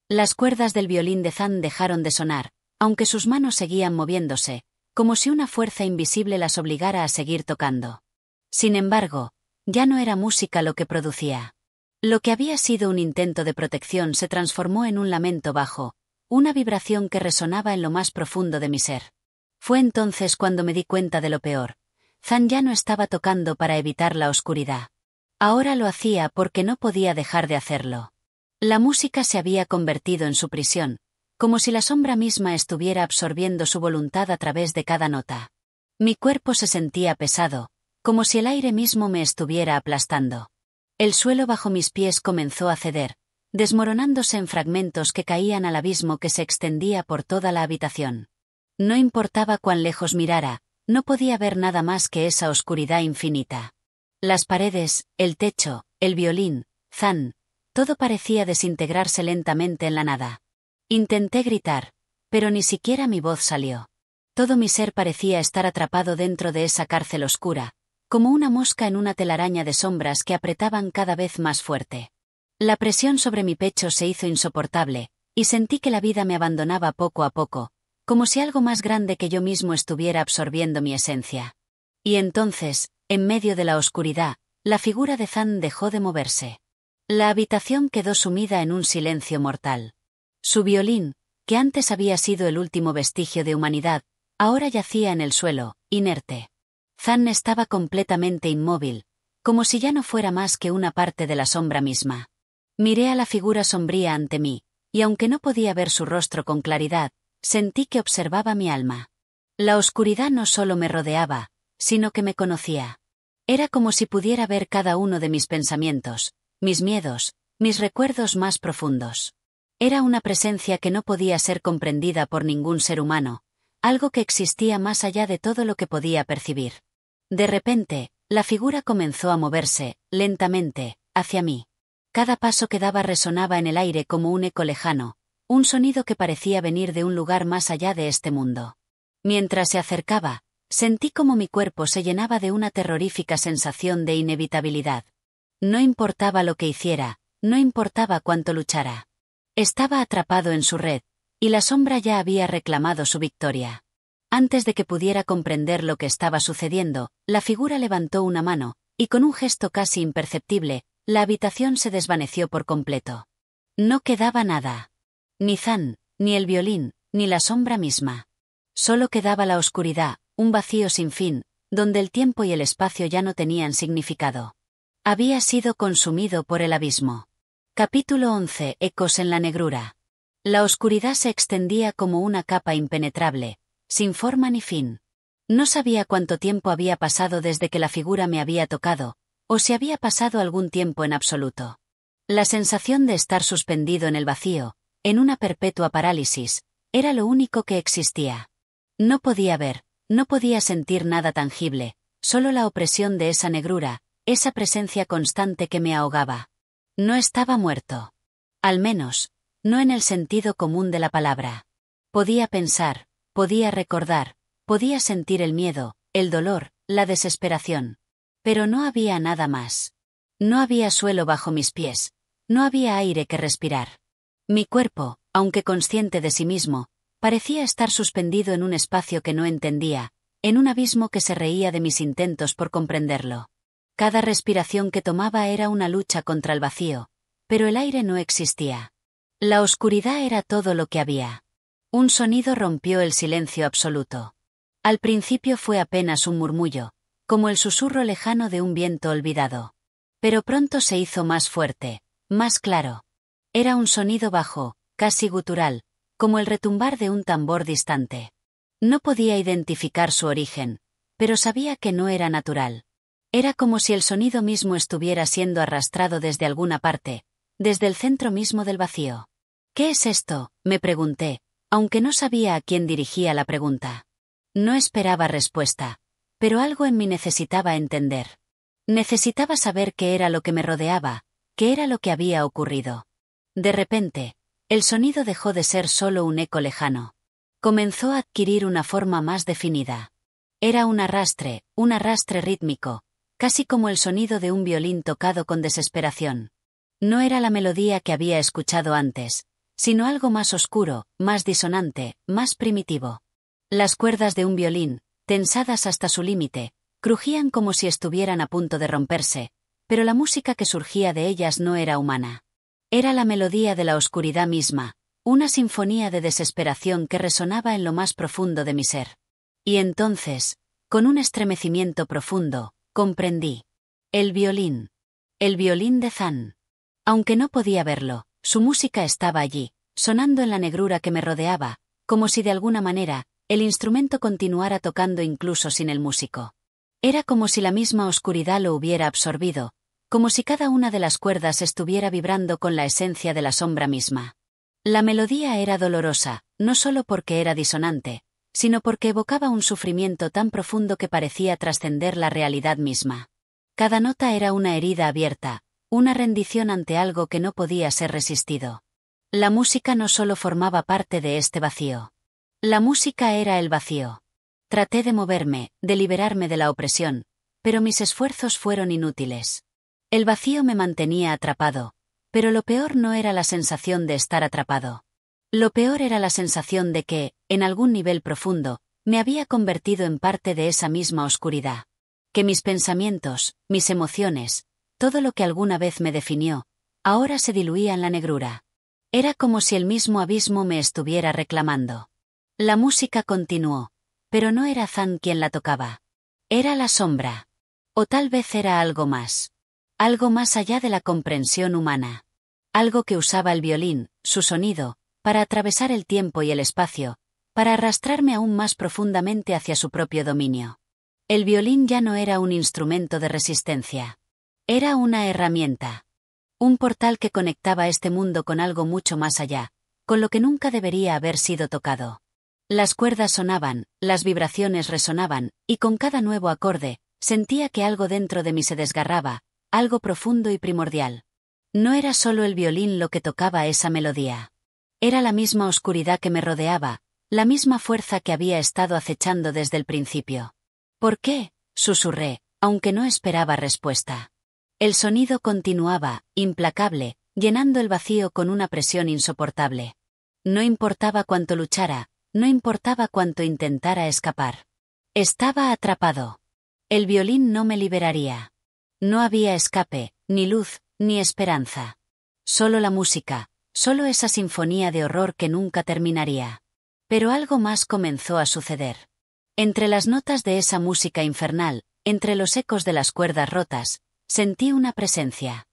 Las cuerdas del violín de Zan dejaron de sonar, aunque sus manos seguían moviéndose, como si una fuerza invisible las obligara a seguir tocando. Sin embargo, ya no era música lo que producía. Lo que había sido un intento de protección se transformó en un lamento bajo, una vibración que resonaba en lo más profundo de mi ser. Fue entonces cuando me di cuenta de lo peor. Zan ya no estaba tocando para evitar la oscuridad. Ahora lo hacía porque no podía dejar de hacerlo. La música se había convertido en su prisión, como si la sombra misma estuviera absorbiendo su voluntad a través de cada nota. Mi cuerpo se sentía pesado, como si el aire mismo me estuviera aplastando. El suelo bajo mis pies comenzó a ceder, desmoronándose en fragmentos que caían al abismo que se extendía por toda la habitación. No importaba cuán lejos mirara, no podía ver nada más que esa oscuridad infinita. Las paredes, el techo, el violín, Zan, todo parecía desintegrarse lentamente en la nada. Intenté gritar, pero ni siquiera mi voz salió. Todo mi ser parecía estar atrapado dentro de esa cárcel oscura, como una mosca en una telaraña de sombras que apretaban cada vez más fuerte. La presión sobre mi pecho se hizo insoportable, y sentí que la vida me abandonaba poco a poco, como si algo más grande que yo mismo estuviera absorbiendo mi esencia. Y entonces, en medio de la oscuridad, la figura de Zan dejó de moverse. La habitación quedó sumida en un silencio mortal. Su violín, que antes había sido el último vestigio de humanidad, ahora yacía en el suelo, inerte. Zan estaba completamente inmóvil, como si ya no fuera más que una parte de la sombra misma. Miré a la figura sombría ante mí, y aunque no podía ver su rostro con claridad, sentí que observaba mi alma. La oscuridad no solo me rodeaba, sino que me conocía. Era como si pudiera ver cada uno de mis pensamientos, mis miedos, mis recuerdos más profundos. Era una presencia que no podía ser comprendida por ningún ser humano, algo que existía más allá de todo lo que podía percibir. De repente, la figura comenzó a moverse, lentamente, hacia mí. Cada paso que daba resonaba en el aire como un eco lejano, un sonido que parecía venir de un lugar más allá de este mundo. Mientras se acercaba, sentí como mi cuerpo se llenaba de una terrorífica sensación de inevitabilidad. No importaba lo que hiciera, no importaba cuánto luchara. Estaba atrapado en su red, y la sombra ya había reclamado su victoria. Antes de que pudiera comprender lo que estaba sucediendo, la figura levantó una mano, y con un gesto casi imperceptible, la habitación se desvaneció por completo. No quedaba nada. Ni Zan, ni el violín, ni la sombra misma. Solo quedaba la oscuridad, un vacío sin fin, donde el tiempo y el espacio ya no tenían significado. Había sido consumido por el abismo. Capítulo 11. Ecos en la negrura. La oscuridad se extendía como una capa impenetrable, sin forma ni fin. No sabía cuánto tiempo había pasado desde que la figura me había tocado, o si había pasado algún tiempo en absoluto. La sensación de estar suspendido en el vacío, en una perpetua parálisis, era lo único que existía. No podía ver, no podía sentir nada tangible, solo la opresión de esa negrura, esa presencia constante que me ahogaba. No estaba muerto. Al menos, no en el sentido común de la palabra. Podía pensar, podía recordar, podía sentir el miedo, el dolor, la desesperación. Pero no había nada más. No había suelo bajo mis pies, no había aire que respirar. Mi cuerpo, aunque consciente de sí mismo, parecía estar suspendido en un espacio que no entendía, en un abismo que se reía de mis intentos por comprenderlo. Cada respiración que tomaba era una lucha contra el vacío, pero el aire no existía. La oscuridad era todo lo que había. Un sonido rompió el silencio absoluto. Al principio fue apenas un murmullo, como el susurro lejano de un viento olvidado. Pero pronto se hizo más fuerte, más claro. Era un sonido bajo, casi gutural, como el retumbar de un tambor distante. No podía identificar su origen, pero sabía que no era natural. Era como si el sonido mismo estuviera siendo arrastrado desde alguna parte, desde el centro mismo del vacío. ¿Qué es esto?, me pregunté, aunque no sabía a quién dirigía la pregunta. No esperaba respuesta, pero algo en mí necesitaba entender. Necesitaba saber qué era lo que me rodeaba, qué era lo que había ocurrido. De repente, el sonido dejó de ser solo un eco lejano. Comenzó a adquirir una forma más definida. Era un arrastre rítmico, casi como el sonido de un violín tocado con desesperación. No era la melodía que había escuchado antes, sino algo más oscuro, más disonante, más primitivo. Las cuerdas de un violín, tensadas hasta su límite, crujían como si estuvieran a punto de romperse, pero la música que surgía de ellas no era humana. Era la melodía de la oscuridad misma, una sinfonía de desesperación que resonaba en lo más profundo de mi ser. Y entonces, Con un estremecimiento profundo, comprendí. El violín. El violín de Zan. Aunque no podía verlo, su música estaba allí, sonando en la negrura que me rodeaba, como si de alguna manera, el instrumento continuara tocando incluso sin el músico. Era como si la misma oscuridad lo hubiera absorbido, como si cada una de las cuerdas estuviera vibrando con la esencia de la sombra misma. La melodía era dolorosa, no solo porque era disonante, sino porque evocaba un sufrimiento tan profundo que parecía trascender la realidad misma. Cada nota era una herida abierta, una rendición ante algo que no podía ser resistido. La música no solo formaba parte de este vacío. La música era el vacío. Traté de moverme, de liberarme de la opresión, pero mis esfuerzos fueron inútiles. El vacío me mantenía atrapado, pero lo peor no era la sensación de estar atrapado. Lo peor era la sensación de que, en algún nivel profundo, me había convertido en parte de esa misma oscuridad. Que mis pensamientos, mis emociones, todo lo que alguna vez me definió, ahora se diluía en la negrura. Era como si el mismo abismo me estuviera reclamando. La música continuó, pero no era Zan quien la tocaba. Era la sombra. O tal vez era algo más. Algo más allá de la comprensión humana. Algo que usaba el violín, su sonido, para atravesar el tiempo y el espacio, para arrastrarme aún más profundamente hacia su propio dominio. El violín ya no era un instrumento de resistencia. Era una herramienta. Un portal que conectaba este mundo con algo mucho más allá, con lo que nunca debería haber sido tocado. Las cuerdas sonaban, las vibraciones resonaban, y con cada nuevo acorde, sentía que algo dentro de mí se desgarraba, algo profundo y primordial. No era solo el violín lo que tocaba esa melodía. Era la misma oscuridad que me rodeaba, la misma fuerza que había estado acechando desde el principio. ¿Por qué?, susurré, aunque no esperaba respuesta. El sonido continuaba, implacable, llenando el vacío con una presión insoportable. No importaba cuánto luchara, no importaba cuánto intentara escapar. Estaba atrapado. El violín no me liberaría. No había escape, ni luz, ni esperanza. Solo la música, solo esa sinfonía de horror que nunca terminaría. Pero algo más comenzó a suceder. Entre las notas de esa música infernal, entre los ecos de las cuerdas rotas, sentí una presencia.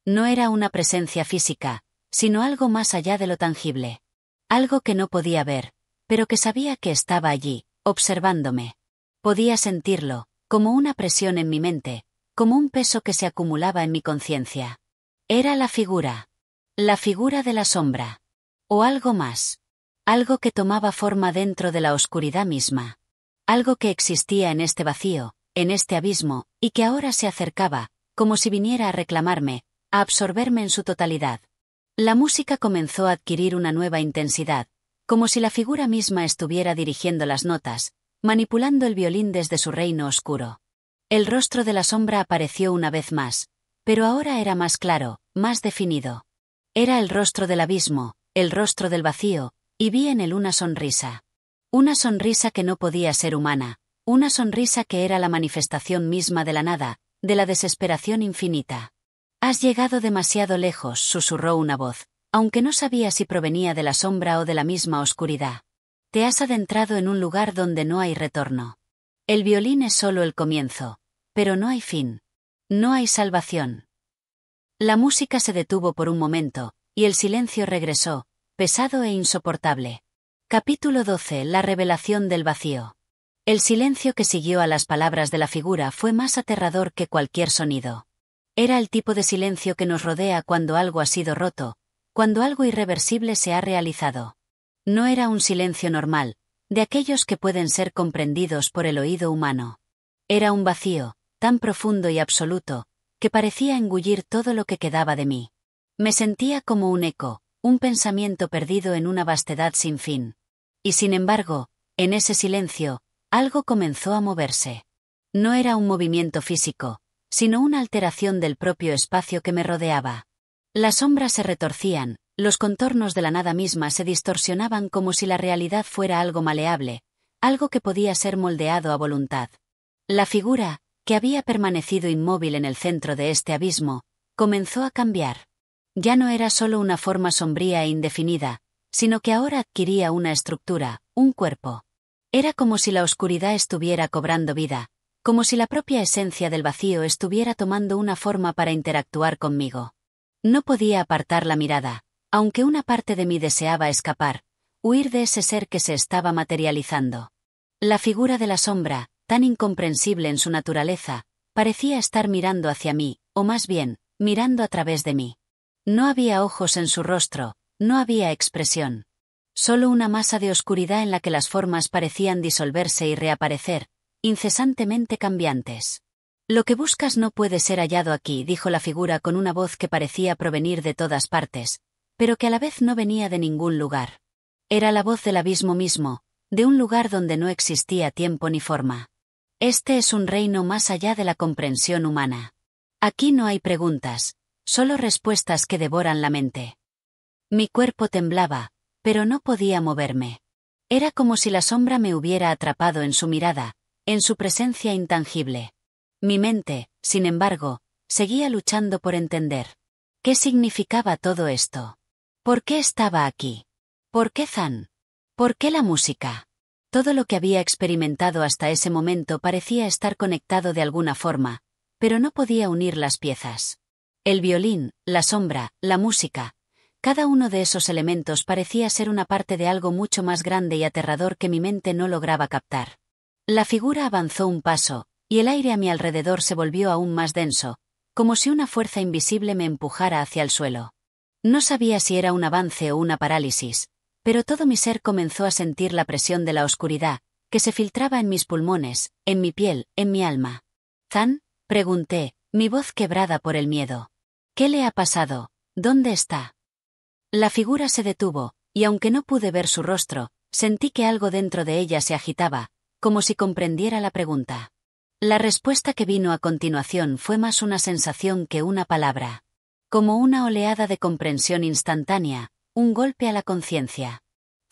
No era una presencia física, sino algo más allá de lo tangible. Algo que no podía ver, pero que sabía que estaba allí, observándome. Podía sentirlo, como una presión en mi mente, como un peso que se acumulaba en mi conciencia. Era la figura de la sombra. O algo más. Algo que tomaba forma dentro de la oscuridad misma. Algo que existía en este vacío, en este abismo, y que ahora se acercaba, como si viniera a reclamarme, a absorberme en su totalidad. La música comenzó a adquirir una nueva intensidad, como si la figura misma estuviera dirigiendo las notas, manipulando el violín desde su reino oscuro. El rostro de la sombra apareció una vez más, pero ahora era más claro, más definido. Era el rostro del abismo, el rostro del vacío, y vi en él una sonrisa. Una sonrisa que no podía ser humana, una sonrisa que era la manifestación misma de la nada, de la desesperación infinita. «Has llegado demasiado lejos», susurró una voz, aunque no sabía si provenía de la sombra o de la misma oscuridad. «Te has adentrado en un lugar donde no hay retorno. El violín es solo el comienzo, pero no hay fin. No hay salvación». La música se detuvo por un momento, y el silencio regresó, pesado e insoportable. Capítulo 12. La revelación del vacío. El silencio que siguió a las palabras de la figura fue más aterrador que cualquier sonido. Era el tipo de silencio que nos rodea cuando algo ha sido roto, cuando algo irreversible se ha realizado. No era un silencio normal, de aquellos que pueden ser comprendidos por el oído humano. Era un vacío, tan profundo y absoluto, que parecía engullir todo lo que quedaba de mí. Me sentía como un eco, un pensamiento perdido en una vastedad sin fin. Y sin embargo, en ese silencio, algo comenzó a moverse. No era un movimiento físico, sino una alteración del propio espacio que me rodeaba. Las sombras se retorcían, los contornos de la nada misma se distorsionaban como si la realidad fuera algo maleable, algo que podía ser moldeado a voluntad. La figura, que había permanecido inmóvil en el centro de este abismo, comenzó a cambiar. Ya no era solo una forma sombría e indefinida, sino que ahora adquiría una estructura, un cuerpo. Era como si la oscuridad estuviera cobrando vida, como si la propia esencia del vacío estuviera tomando una forma para interactuar conmigo. No podía apartar la mirada, aunque una parte de mí deseaba escapar, huir de ese ser que se estaba materializando. La figura de la sombra, tan incomprensible en su naturaleza, parecía estar mirando hacia mí, o más bien, mirando a través de mí. No había ojos en su rostro, no había expresión. Solo una masa de oscuridad en la que las formas parecían disolverse y reaparecer, incesantemente cambiantes. Lo que buscas no puede ser hallado aquí, dijo la figura con una voz que parecía provenir de todas partes, pero que a la vez no venía de ningún lugar. Era la voz del abismo mismo, de un lugar donde no existía tiempo ni forma. Este es un reino más allá de la comprensión humana. Aquí no hay preguntas, solo respuestas que devoran la mente. Mi cuerpo temblaba, pero no podía moverme. Era como si la sombra me hubiera atrapado en su mirada, en su presencia intangible. Mi mente, sin embargo, seguía luchando por entender. ¿Qué significaba todo esto? ¿Por qué estaba aquí? ¿Por qué Zan? ¿Por qué la música? Todo lo que había experimentado hasta ese momento parecía estar conectado de alguna forma, pero no podía unir las piezas. El violín, la sombra, la música. Cada uno de esos elementos parecía ser una parte de algo mucho más grande y aterrador que mi mente no lograba captar. La figura avanzó un paso, y el aire a mi alrededor se volvió aún más denso, como si una fuerza invisible me empujara hacia el suelo. No sabía si era un avance o una parálisis, pero todo mi ser comenzó a sentir la presión de la oscuridad, que se filtraba en mis pulmones, en mi piel, en mi alma. ¿Zan? Pregunté, mi voz quebrada por el miedo. ¿Qué le ha pasado? ¿Dónde está? La figura se detuvo, y aunque no pude ver su rostro, sentí que algo dentro de ella se agitaba, como si comprendiera la pregunta. La respuesta que vino a continuación fue más una sensación que una palabra. Como una oleada de comprensión instantánea, un golpe a la conciencia.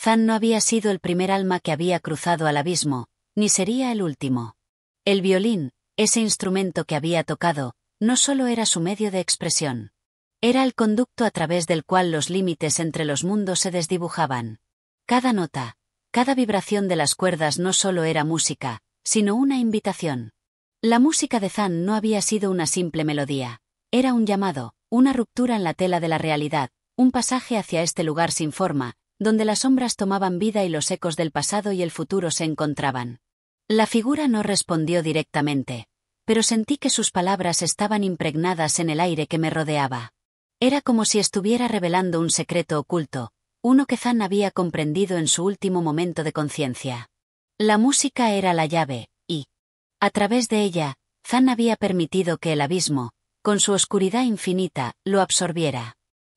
Zan no había sido el primer alma que había cruzado al abismo, ni sería el último. El violín, ese instrumento que había tocado, no solo era su medio de expresión. Era el conducto a través del cual los límites entre los mundos se desdibujaban. Cada nota, cada vibración de las cuerdas no solo era música, sino una invitación. La música de Zan no había sido una simple melodía. Era un llamado, una ruptura en la tela de la realidad, un pasaje hacia este lugar sin forma, donde las sombras tomaban vida y los ecos del pasado y el futuro se encontraban. La figura no respondió directamente, pero sentí que sus palabras estaban impregnadas en el aire que me rodeaba. Era como si estuviera revelando un secreto oculto, uno que Zan había comprendido en su último momento de conciencia. La música era la llave, y, a través de ella, Zan había permitido que el abismo, con su oscuridad infinita, lo absorbiera.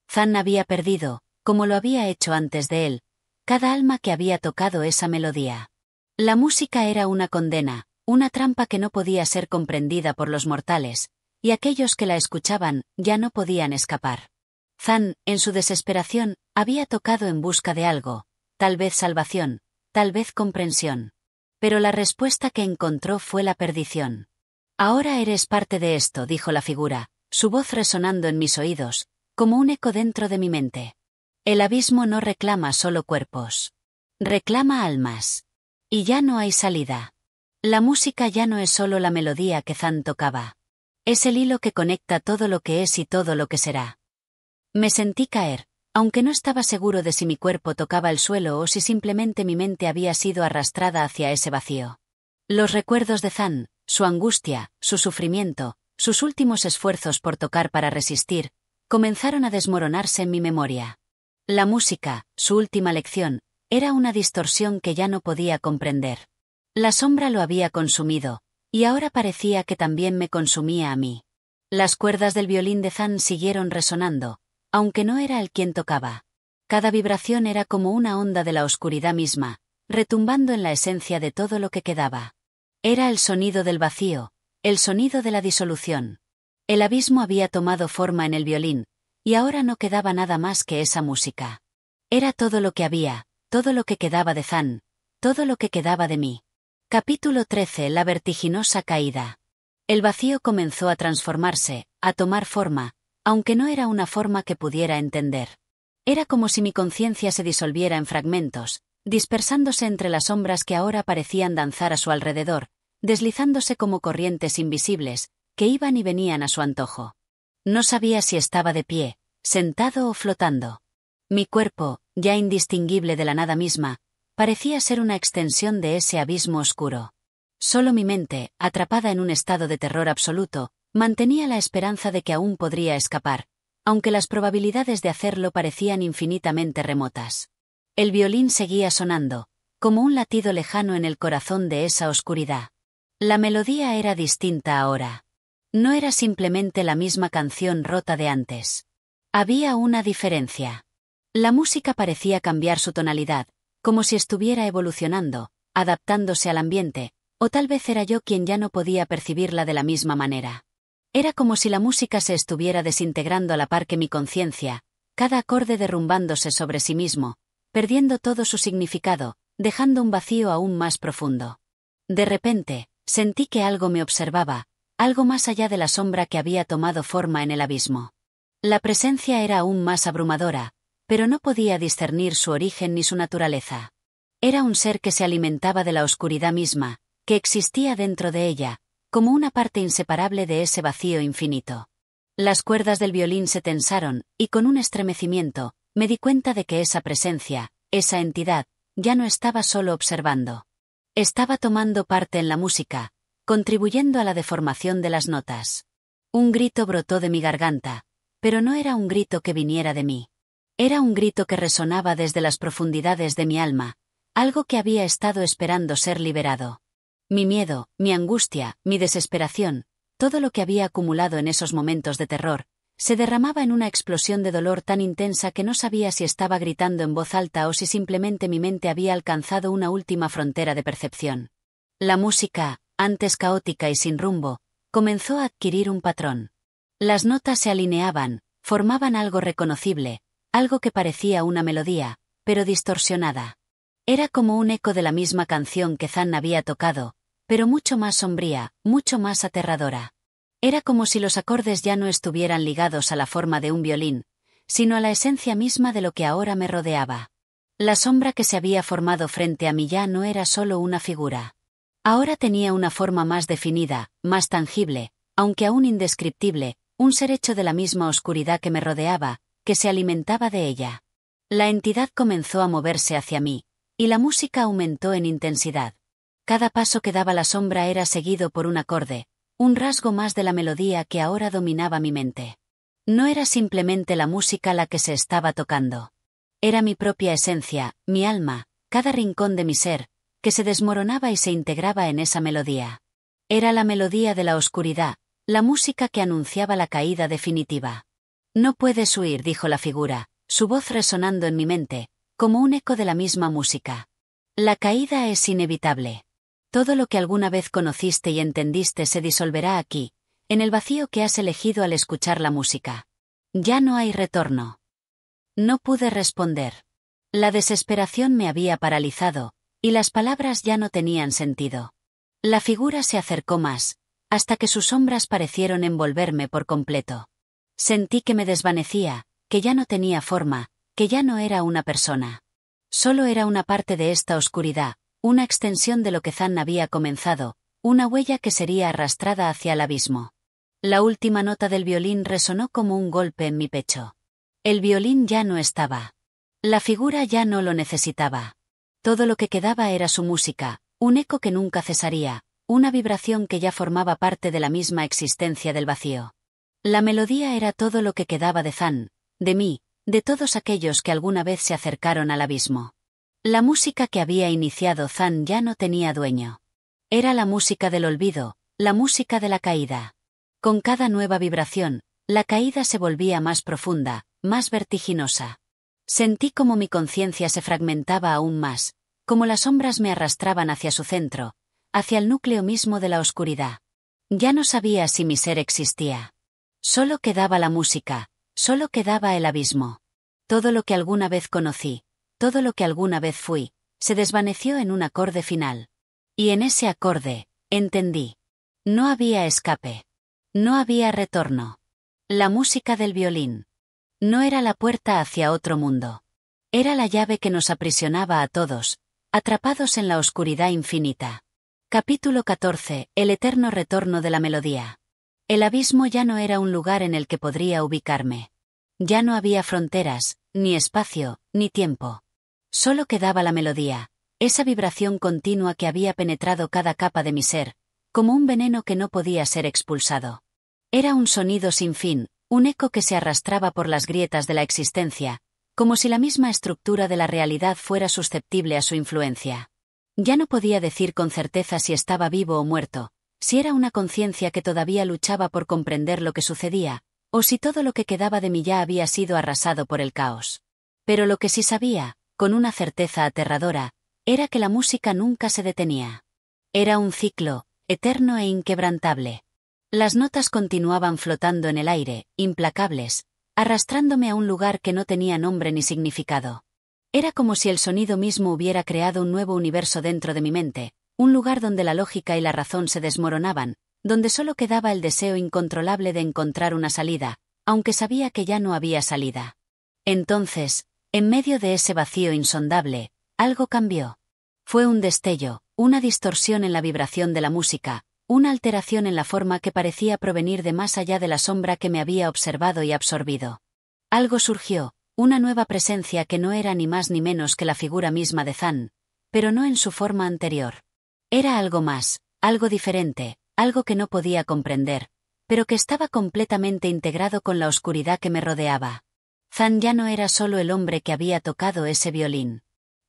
Zan había perdido, como lo había hecho antes de él, cada alma que había tocado esa melodía. La música era una condena, una trampa que no podía ser comprendida por los mortales, y aquellos que la escuchaban ya no podían escapar. Zan, en su desesperación, había tocado en busca de algo, tal vez salvación, tal vez comprensión. Pero la respuesta que encontró fue la perdición. Ahora eres parte de esto, dijo la figura, su voz resonando en mis oídos, como un eco dentro de mi mente. El abismo no reclama solo cuerpos. Reclama almas. Y ya no hay salida. La música ya no es solo la melodía que Zan tocaba. Es el hilo que conecta todo lo que es y todo lo que será. Me sentí caer, aunque no estaba seguro de si mi cuerpo tocaba el suelo o si simplemente mi mente había sido arrastrada hacia ese vacío. Los recuerdos de Zan, su angustia, su sufrimiento, sus últimos esfuerzos por tocar para resistir, comenzaron a desmoronarse en mi memoria. La música, su última lección, era una distorsión que ya no podía comprender. La sombra lo había consumido, y ahora parecía que también me consumía a mí. Las cuerdas del violín de Zan siguieron resonando, aunque no era él quien tocaba. Cada vibración era como una onda de la oscuridad misma, retumbando en la esencia de todo lo que quedaba. Era el sonido del vacío, el sonido de la disolución. El abismo había tomado forma en el violín, y ahora no quedaba nada más que esa música. Era todo lo que había, todo lo que quedaba de Zan, todo lo que quedaba de mí. Capítulo 13. La vertiginosa caída. El vacío comenzó a transformarse, a tomar forma, aunque no era una forma que pudiera entender. Era como si mi conciencia se disolviera en fragmentos, dispersándose entre las sombras que ahora parecían danzar a su alrededor, deslizándose como corrientes invisibles, que iban y venían a su antojo. No sabía si estaba de pie, sentado o flotando. Mi cuerpo, ya indistinguible de la nada misma, parecía ser una extensión de ese abismo oscuro. Solo mi mente, atrapada en un estado de terror absoluto, mantenía la esperanza de que aún podría escapar, aunque las probabilidades de hacerlo parecían infinitamente remotas. El violín seguía sonando, como un latido lejano en el corazón de esa oscuridad. La melodía era distinta ahora. No era simplemente la misma canción rota de antes. Había una diferencia. La música parecía cambiar su tonalidad, como si estuviera evolucionando, adaptándose al ambiente, o tal vez era yo quien ya no podía percibirla de la misma manera. Era como si la música se estuviera desintegrando a la par que mi conciencia, cada acorde derrumbándose sobre sí mismo, perdiendo todo su significado, dejando un vacío aún más profundo. De repente, sentí que algo me observaba, algo más allá de la sombra que había tomado forma en el abismo. La presencia era aún más abrumadora, pero no podía discernir su origen ni su naturaleza. Era un ser que se alimentaba de la oscuridad misma, que existía dentro de ella, como una parte inseparable de ese vacío infinito. Las cuerdas del violín se tensaron, y con un estremecimiento, me di cuenta de que esa presencia, esa entidad, ya no estaba solo observando. Estaba tomando parte en la música, contribuyendo a la deformación de las notas. Un grito brotó de mi garganta, pero no era un grito que viniera de mí. Era un grito que resonaba desde las profundidades de mi alma, algo que había estado esperando ser liberado. Mi miedo, mi angustia, mi desesperación, todo lo que había acumulado en esos momentos de terror, se derramaba en una explosión de dolor tan intensa que no sabía si estaba gritando en voz alta o si simplemente mi mente había alcanzado una última frontera de percepción. La música, antes caótica y sin rumbo, comenzó a adquirir un patrón. Las notas se alineaban, formaban algo reconocible, algo que parecía una melodía, pero distorsionada. Era como un eco de la misma canción que Zan había tocado, pero mucho más sombría, mucho más aterradora. Era como si los acordes ya no estuvieran ligados a la forma de un violín, sino a la esencia misma de lo que ahora me rodeaba. La sombra que se había formado frente a mí ya no era solo una figura. Ahora tenía una forma más definida, más tangible, aunque aún indescriptible, un ser hecho de la misma oscuridad que me rodeaba, que se alimentaba de ella. La entidad comenzó a moverse hacia mí, y la música aumentó en intensidad. Cada paso que daba la sombra era seguido por un acorde, un rasgo más de la melodía que ahora dominaba mi mente. No era simplemente la música la que se estaba tocando. Era mi propia esencia, mi alma, cada rincón de mi ser, que se desmoronaba y se integraba en esa melodía. Era la melodía de la oscuridad, la música que anunciaba la caída definitiva. No puedes huir, dijo la figura, su voz resonando en mi mente, como un eco de la misma música. La caída es inevitable. Todo lo que alguna vez conociste y entendiste se disolverá aquí, en el vacío que has elegido al escuchar la música. Ya no hay retorno. No pude responder. La desesperación me había paralizado, y las palabras ya no tenían sentido. La figura se acercó más, hasta que sus sombras parecieron envolverme por completo. Sentí que me desvanecía, que ya no tenía forma, que ya no era una persona. Solo era una parte de esta oscuridad, una extensión de lo que Zan había comenzado, una huella que sería arrastrada hacia el abismo. La última nota del violín resonó como un golpe en mi pecho. El violín ya no estaba. La figura ya no lo necesitaba. Todo lo que quedaba era su música, un eco que nunca cesaría, una vibración que ya formaba parte de la misma existencia del vacío. La melodía era todo lo que quedaba de Zan, de mí, de todos aquellos que alguna vez se acercaron al abismo. La música que había iniciado Zan ya no tenía dueño. Era la música del olvido, la música de la caída. Con cada nueva vibración, la caída se volvía más profunda, más vertiginosa. Sentí como mi conciencia se fragmentaba aún más, como las sombras me arrastraban hacia su centro, hacia el núcleo mismo de la oscuridad. Ya no sabía si mi ser existía. Solo quedaba la música, solo quedaba el abismo. Todo lo que alguna vez conocí, todo lo que alguna vez fui, se desvaneció en un acorde final. Y en ese acorde, entendí. No había escape. No había retorno. La música del violín. No era la puerta hacia otro mundo. Era la llave que nos aprisionaba a todos, atrapados en la oscuridad infinita. Capítulo 14. El eterno retorno de la melodía. El abismo ya no era un lugar en el que podría ubicarme. Ya no había fronteras, ni espacio, ni tiempo. Solo quedaba la melodía, esa vibración continua que había penetrado cada capa de mi ser, como un veneno que no podía ser expulsado. Era un sonido sin fin, un eco que se arrastraba por las grietas de la existencia, como si la misma estructura de la realidad fuera susceptible a su influencia. Ya no podía decir con certeza si estaba vivo o muerto, si era una conciencia que todavía luchaba por comprender lo que sucedía, o si todo lo que quedaba de mí ya había sido arrasado por el caos. Pero lo que sí sabía, con una certeza aterradora, era que la música nunca se detenía. Era un ciclo, eterno e inquebrantable. Las notas continuaban flotando en el aire, implacables, arrastrándome a un lugar que no tenía nombre ni significado. Era como si el sonido mismo hubiera creado un nuevo universo dentro de mi mente, un lugar donde la lógica y la razón se desmoronaban, donde solo quedaba el deseo incontrolable de encontrar una salida, aunque sabía que ya no había salida. Entonces, en medio de ese vacío insondable, algo cambió. Fue un destello, una distorsión en la vibración de la música, una alteración en la forma que parecía provenir de más allá de la sombra que me había observado y absorbido. Algo surgió, una nueva presencia que no era ni más ni menos que la figura misma de Zan, pero no en su forma anterior. Era algo más, algo diferente, algo que no podía comprender, pero que estaba completamente integrado con la oscuridad que me rodeaba. Zan ya no era solo el hombre que había tocado ese violín.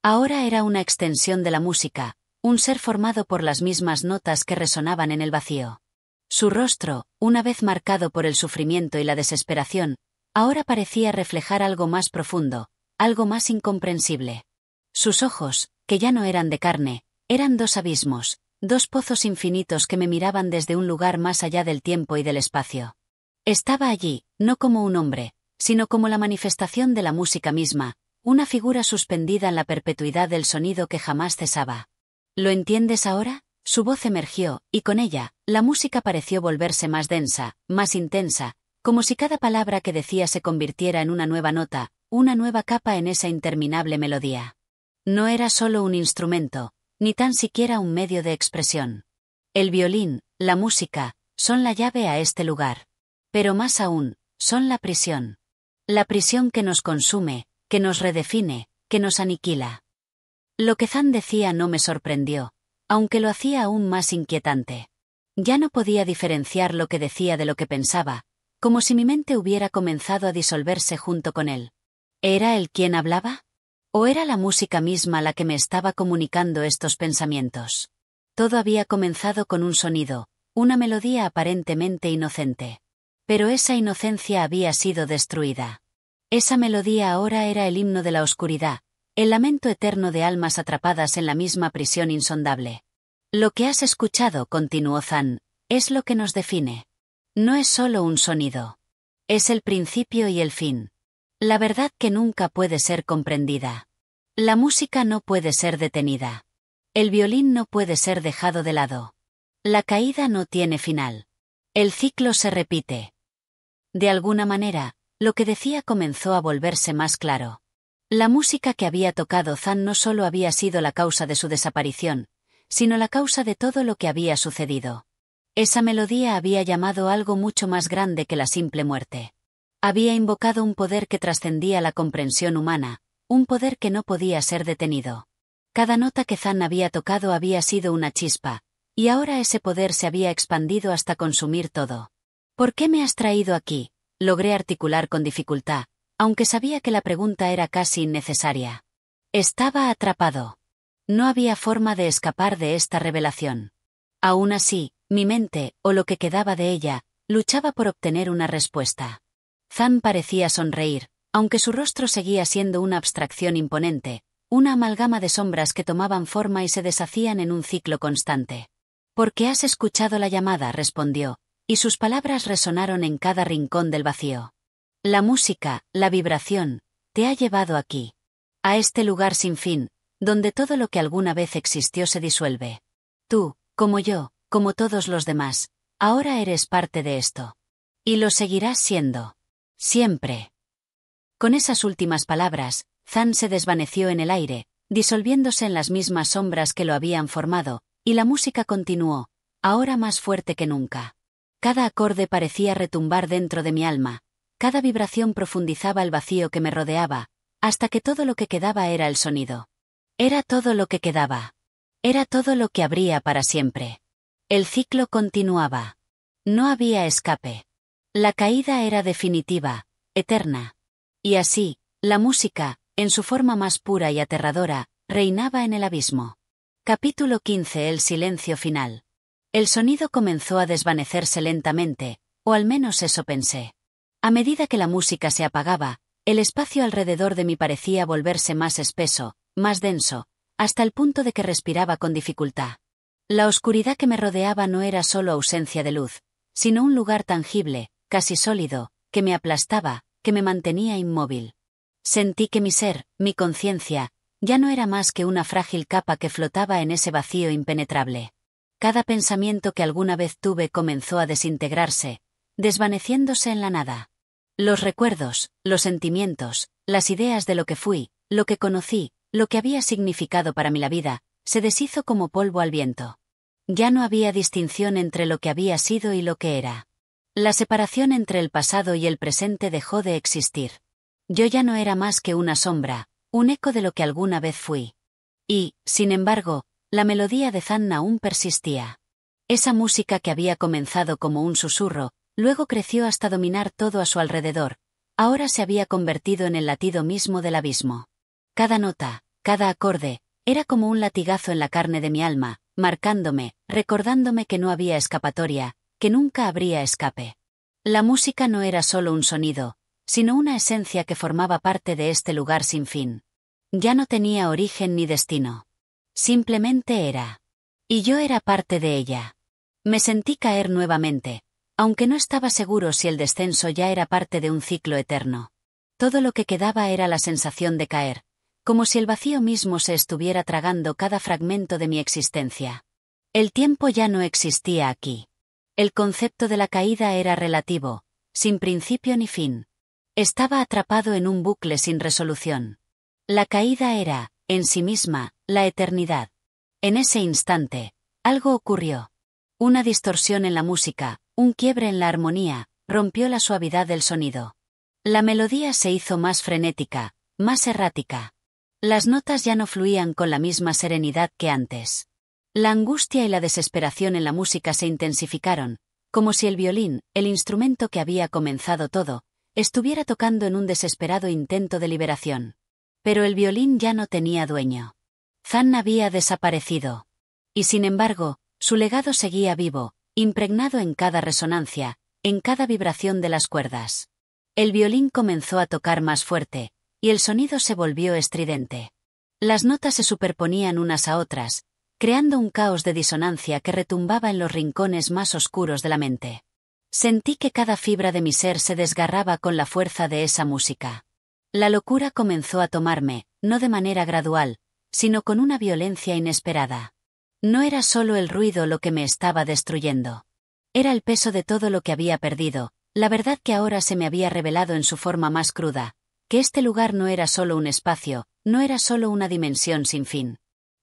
Ahora era una extensión de la música, un ser formado por las mismas notas que resonaban en el vacío. Su rostro, una vez marcado por el sufrimiento y la desesperación, ahora parecía reflejar algo más profundo, algo más incomprensible. Sus ojos, que ya no eran de carne, eran dos abismos, dos pozos infinitos que me miraban desde un lugar más allá del tiempo y del espacio. Estaba allí, no como un hombre, sino como la manifestación de la música misma, una figura suspendida en la perpetuidad del sonido que jamás cesaba. ¿Lo entiendes ahora? Su voz emergió, y con ella, la música pareció volverse más densa, más intensa, como si cada palabra que decía se convirtiera en una nueva nota, una nueva capa en esa interminable melodía. No era solo un instrumento, ni tan siquiera un medio de expresión. El violín, la música, son la llave a este lugar. Pero más aún, son la prisión. La prisión que nos consume, que nos redefine, que nos aniquila. Lo que Zan decía no me sorprendió, aunque lo hacía aún más inquietante. Ya no podía diferenciar lo que decía de lo que pensaba, como si mi mente hubiera comenzado a disolverse junto con él. ¿Era él quien hablaba? ¿O era la música misma la que me estaba comunicando estos pensamientos? Todo había comenzado con un sonido, una melodía aparentemente inocente. Pero esa inocencia había sido destruida. Esa melodía ahora era el himno de la oscuridad, el lamento eterno de almas atrapadas en la misma prisión insondable. Lo que has escuchado, continuó Zan, es lo que nos define. No es solo un sonido. Es el principio y el fin. La verdad que nunca puede ser comprendida. La música no puede ser detenida. El violín no puede ser dejado de lado. La caída no tiene final. El ciclo se repite. De alguna manera, lo que decía comenzó a volverse más claro. La música que había tocado Zan no solo había sido la causa de su desaparición, sino la causa de todo lo que había sucedido. Esa melodía había llamado algo mucho más grande que la simple muerte. Había invocado un poder que trascendía la comprensión humana, un poder que no podía ser detenido. Cada nota que Zan había tocado había sido una chispa, y ahora ese poder se había expandido hasta consumir todo. ¿Por qué me has traído aquí? Logré articular con dificultad, aunque sabía que la pregunta era casi innecesaria. Estaba atrapado. No había forma de escapar de esta revelación. Aún así, mi mente, o lo que quedaba de ella, luchaba por obtener una respuesta. Zan parecía sonreír, aunque su rostro seguía siendo una abstracción imponente, una amalgama de sombras que tomaban forma y se deshacían en un ciclo constante. «Porque has escuchado la llamada», respondió, y sus palabras resonaron en cada rincón del vacío. «La música, la vibración, te ha llevado aquí. A este lugar sin fin, donde todo lo que alguna vez existió se disuelve. Tú, como yo, como todos los demás, ahora eres parte de esto. Y lo seguirás siendo. Siempre». Con esas últimas palabras, Zan se desvaneció en el aire, disolviéndose en las mismas sombras que lo habían formado, y la música continuó, ahora más fuerte que nunca. Cada acorde parecía retumbar dentro de mi alma, cada vibración profundizaba el vacío que me rodeaba, hasta que todo lo que quedaba era el sonido. Era todo lo que quedaba. Era todo lo que habría para siempre. El ciclo continuaba. No había escape. La caída era definitiva, eterna. Y así, la música, en su forma más pura y aterradora, reinaba en el abismo. Capítulo 15. El silencio final. El sonido comenzó a desvanecerse lentamente, o al menos eso pensé. A medida que la música se apagaba, el espacio alrededor de mí parecía volverse más espeso, más denso, hasta el punto de que respiraba con dificultad. La oscuridad que me rodeaba no era solo ausencia de luz, sino un lugar tangible, casi sólido, que me aplastaba, que me mantenía inmóvil. Sentí que mi ser, mi conciencia, ya no era más que una frágil capa que flotaba en ese vacío impenetrable. Cada pensamiento que alguna vez tuve comenzó a desintegrarse, desvaneciéndose en la nada. Los recuerdos, los sentimientos, las ideas de lo que fui, lo que conocí, lo que había significado para mí la vida, se deshizo como polvo al viento. Ya no había distinción entre lo que había sido y lo que era. La separación entre el pasado y el presente dejó de existir. Yo ya no era más que una sombra, un eco de lo que alguna vez fui. Y, sin embargo, la melodía de Zan aún persistía. Esa música que había comenzado como un susurro, luego creció hasta dominar todo a su alrededor, ahora se había convertido en el latido mismo del abismo. Cada nota, cada acorde, era como un latigazo en la carne de mi alma, marcándome, recordándome que no había escapatoria, que nunca habría escape. La música no era solo un sonido, sino una esencia que formaba parte de este lugar sin fin. Ya no tenía origen ni destino. Simplemente era. Y yo era parte de ella. Me sentí caer nuevamente, aunque no estaba seguro si el descenso ya era parte de un ciclo eterno. Todo lo que quedaba era la sensación de caer, como si el vacío mismo se estuviera tragando cada fragmento de mi existencia. El tiempo ya no existía aquí. El concepto de la caída era relativo, sin principio ni fin. Estaba atrapado en un bucle sin resolución. La caída era, en sí misma, la eternidad. En ese instante, algo ocurrió. Una distorsión en la música, un quiebre en la armonía, rompió la suavidad del sonido. La melodía se hizo más frenética, más errática. Las notas ya no fluían con la misma serenidad que antes. La angustia y la desesperación en la música se intensificaron, como si el violín, el instrumento que había comenzado todo, estuviera tocando en un desesperado intento de liberación. Pero el violín ya no tenía dueño. Zan había desaparecido. Y sin embargo, su legado seguía vivo, impregnado en cada resonancia, en cada vibración de las cuerdas. El violín comenzó a tocar más fuerte, y el sonido se volvió estridente. Las notas se superponían unas a otras, creando un caos de disonancia que retumbaba en los rincones más oscuros de la mente. Sentí que cada fibra de mi ser se desgarraba con la fuerza de esa música. La locura comenzó a tomarme, no de manera gradual, sino con una violencia inesperada. No era solo el ruido lo que me estaba destruyendo. Era el peso de todo lo que había perdido, la verdad que ahora se me había revelado en su forma más cruda, que este lugar no era solo un espacio, no era solo una dimensión sin fin.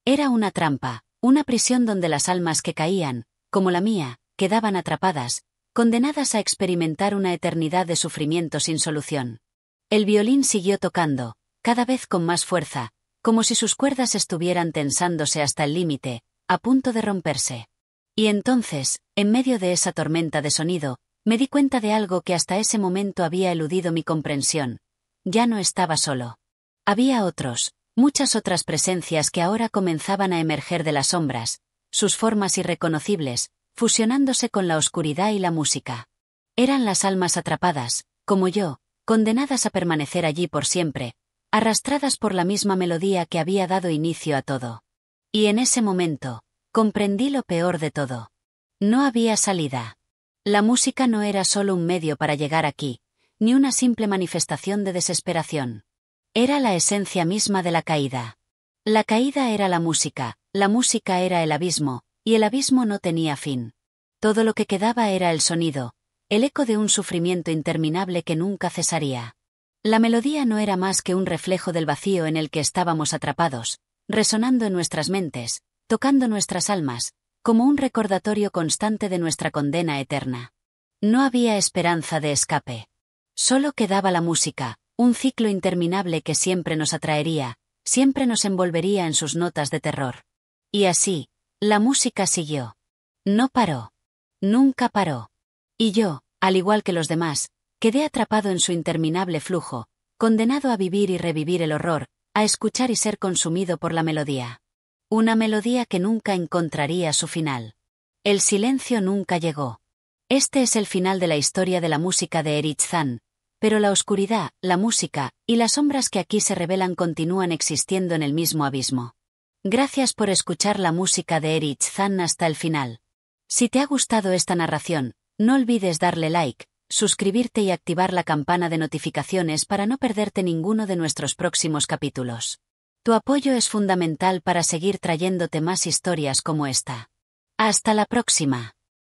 Era una trampa, una prisión donde las almas que caían, como la mía, quedaban atrapadas, condenadas a experimentar una eternidad de sufrimiento sin solución. El violín siguió tocando, cada vez con más fuerza, como si sus cuerdas estuvieran tensándose hasta el límite, a punto de romperse. Y entonces, en medio de esa tormenta de sonido, me di cuenta de algo que hasta ese momento había eludido mi comprensión. Ya no estaba solo. Había otros, muchas otras presencias que ahora comenzaban a emerger de las sombras, sus formas irreconocibles, fusionándose con la oscuridad y la música. Eran las almas atrapadas, como yo, condenadas a permanecer allí por siempre, arrastradas por la misma melodía que había dado inicio a todo. Y en ese momento, comprendí lo peor de todo. No había salida. La música no era solo un medio para llegar aquí, ni una simple manifestación de desesperación. Era la esencia misma de la caída. La caída era la música era el abismo, y el abismo no tenía fin. Todo lo que quedaba era el sonido, el eco de un sufrimiento interminable que nunca cesaría. La melodía no era más que un reflejo del vacío en el que estábamos atrapados, resonando en nuestras mentes, tocando nuestras almas, como un recordatorio constante de nuestra condena eterna. No había esperanza de escape. Solo quedaba la música, un ciclo interminable que siempre nos atraería, siempre nos envolvería en sus notas de terror. Y así, la música siguió. No paró. Nunca paró. Y yo, al igual que los demás, quedé atrapado en su interminable flujo, condenado a vivir y revivir el horror, a escuchar y ser consumido por la melodía. Una melodía que nunca encontraría su final. El silencio nunca llegó. Este es el final de la historia de la música de Erich Zann, pero la oscuridad, la música y las sombras que aquí se revelan continúan existiendo en el mismo abismo. Gracias por escuchar la música de Erich Zann hasta el final. Si te ha gustado esta narración, no olvides darle like, suscribirte y activar la campana de notificaciones para no perderte ninguno de nuestros próximos capítulos. Tu apoyo es fundamental para seguir trayéndote más historias como esta. Hasta la próxima.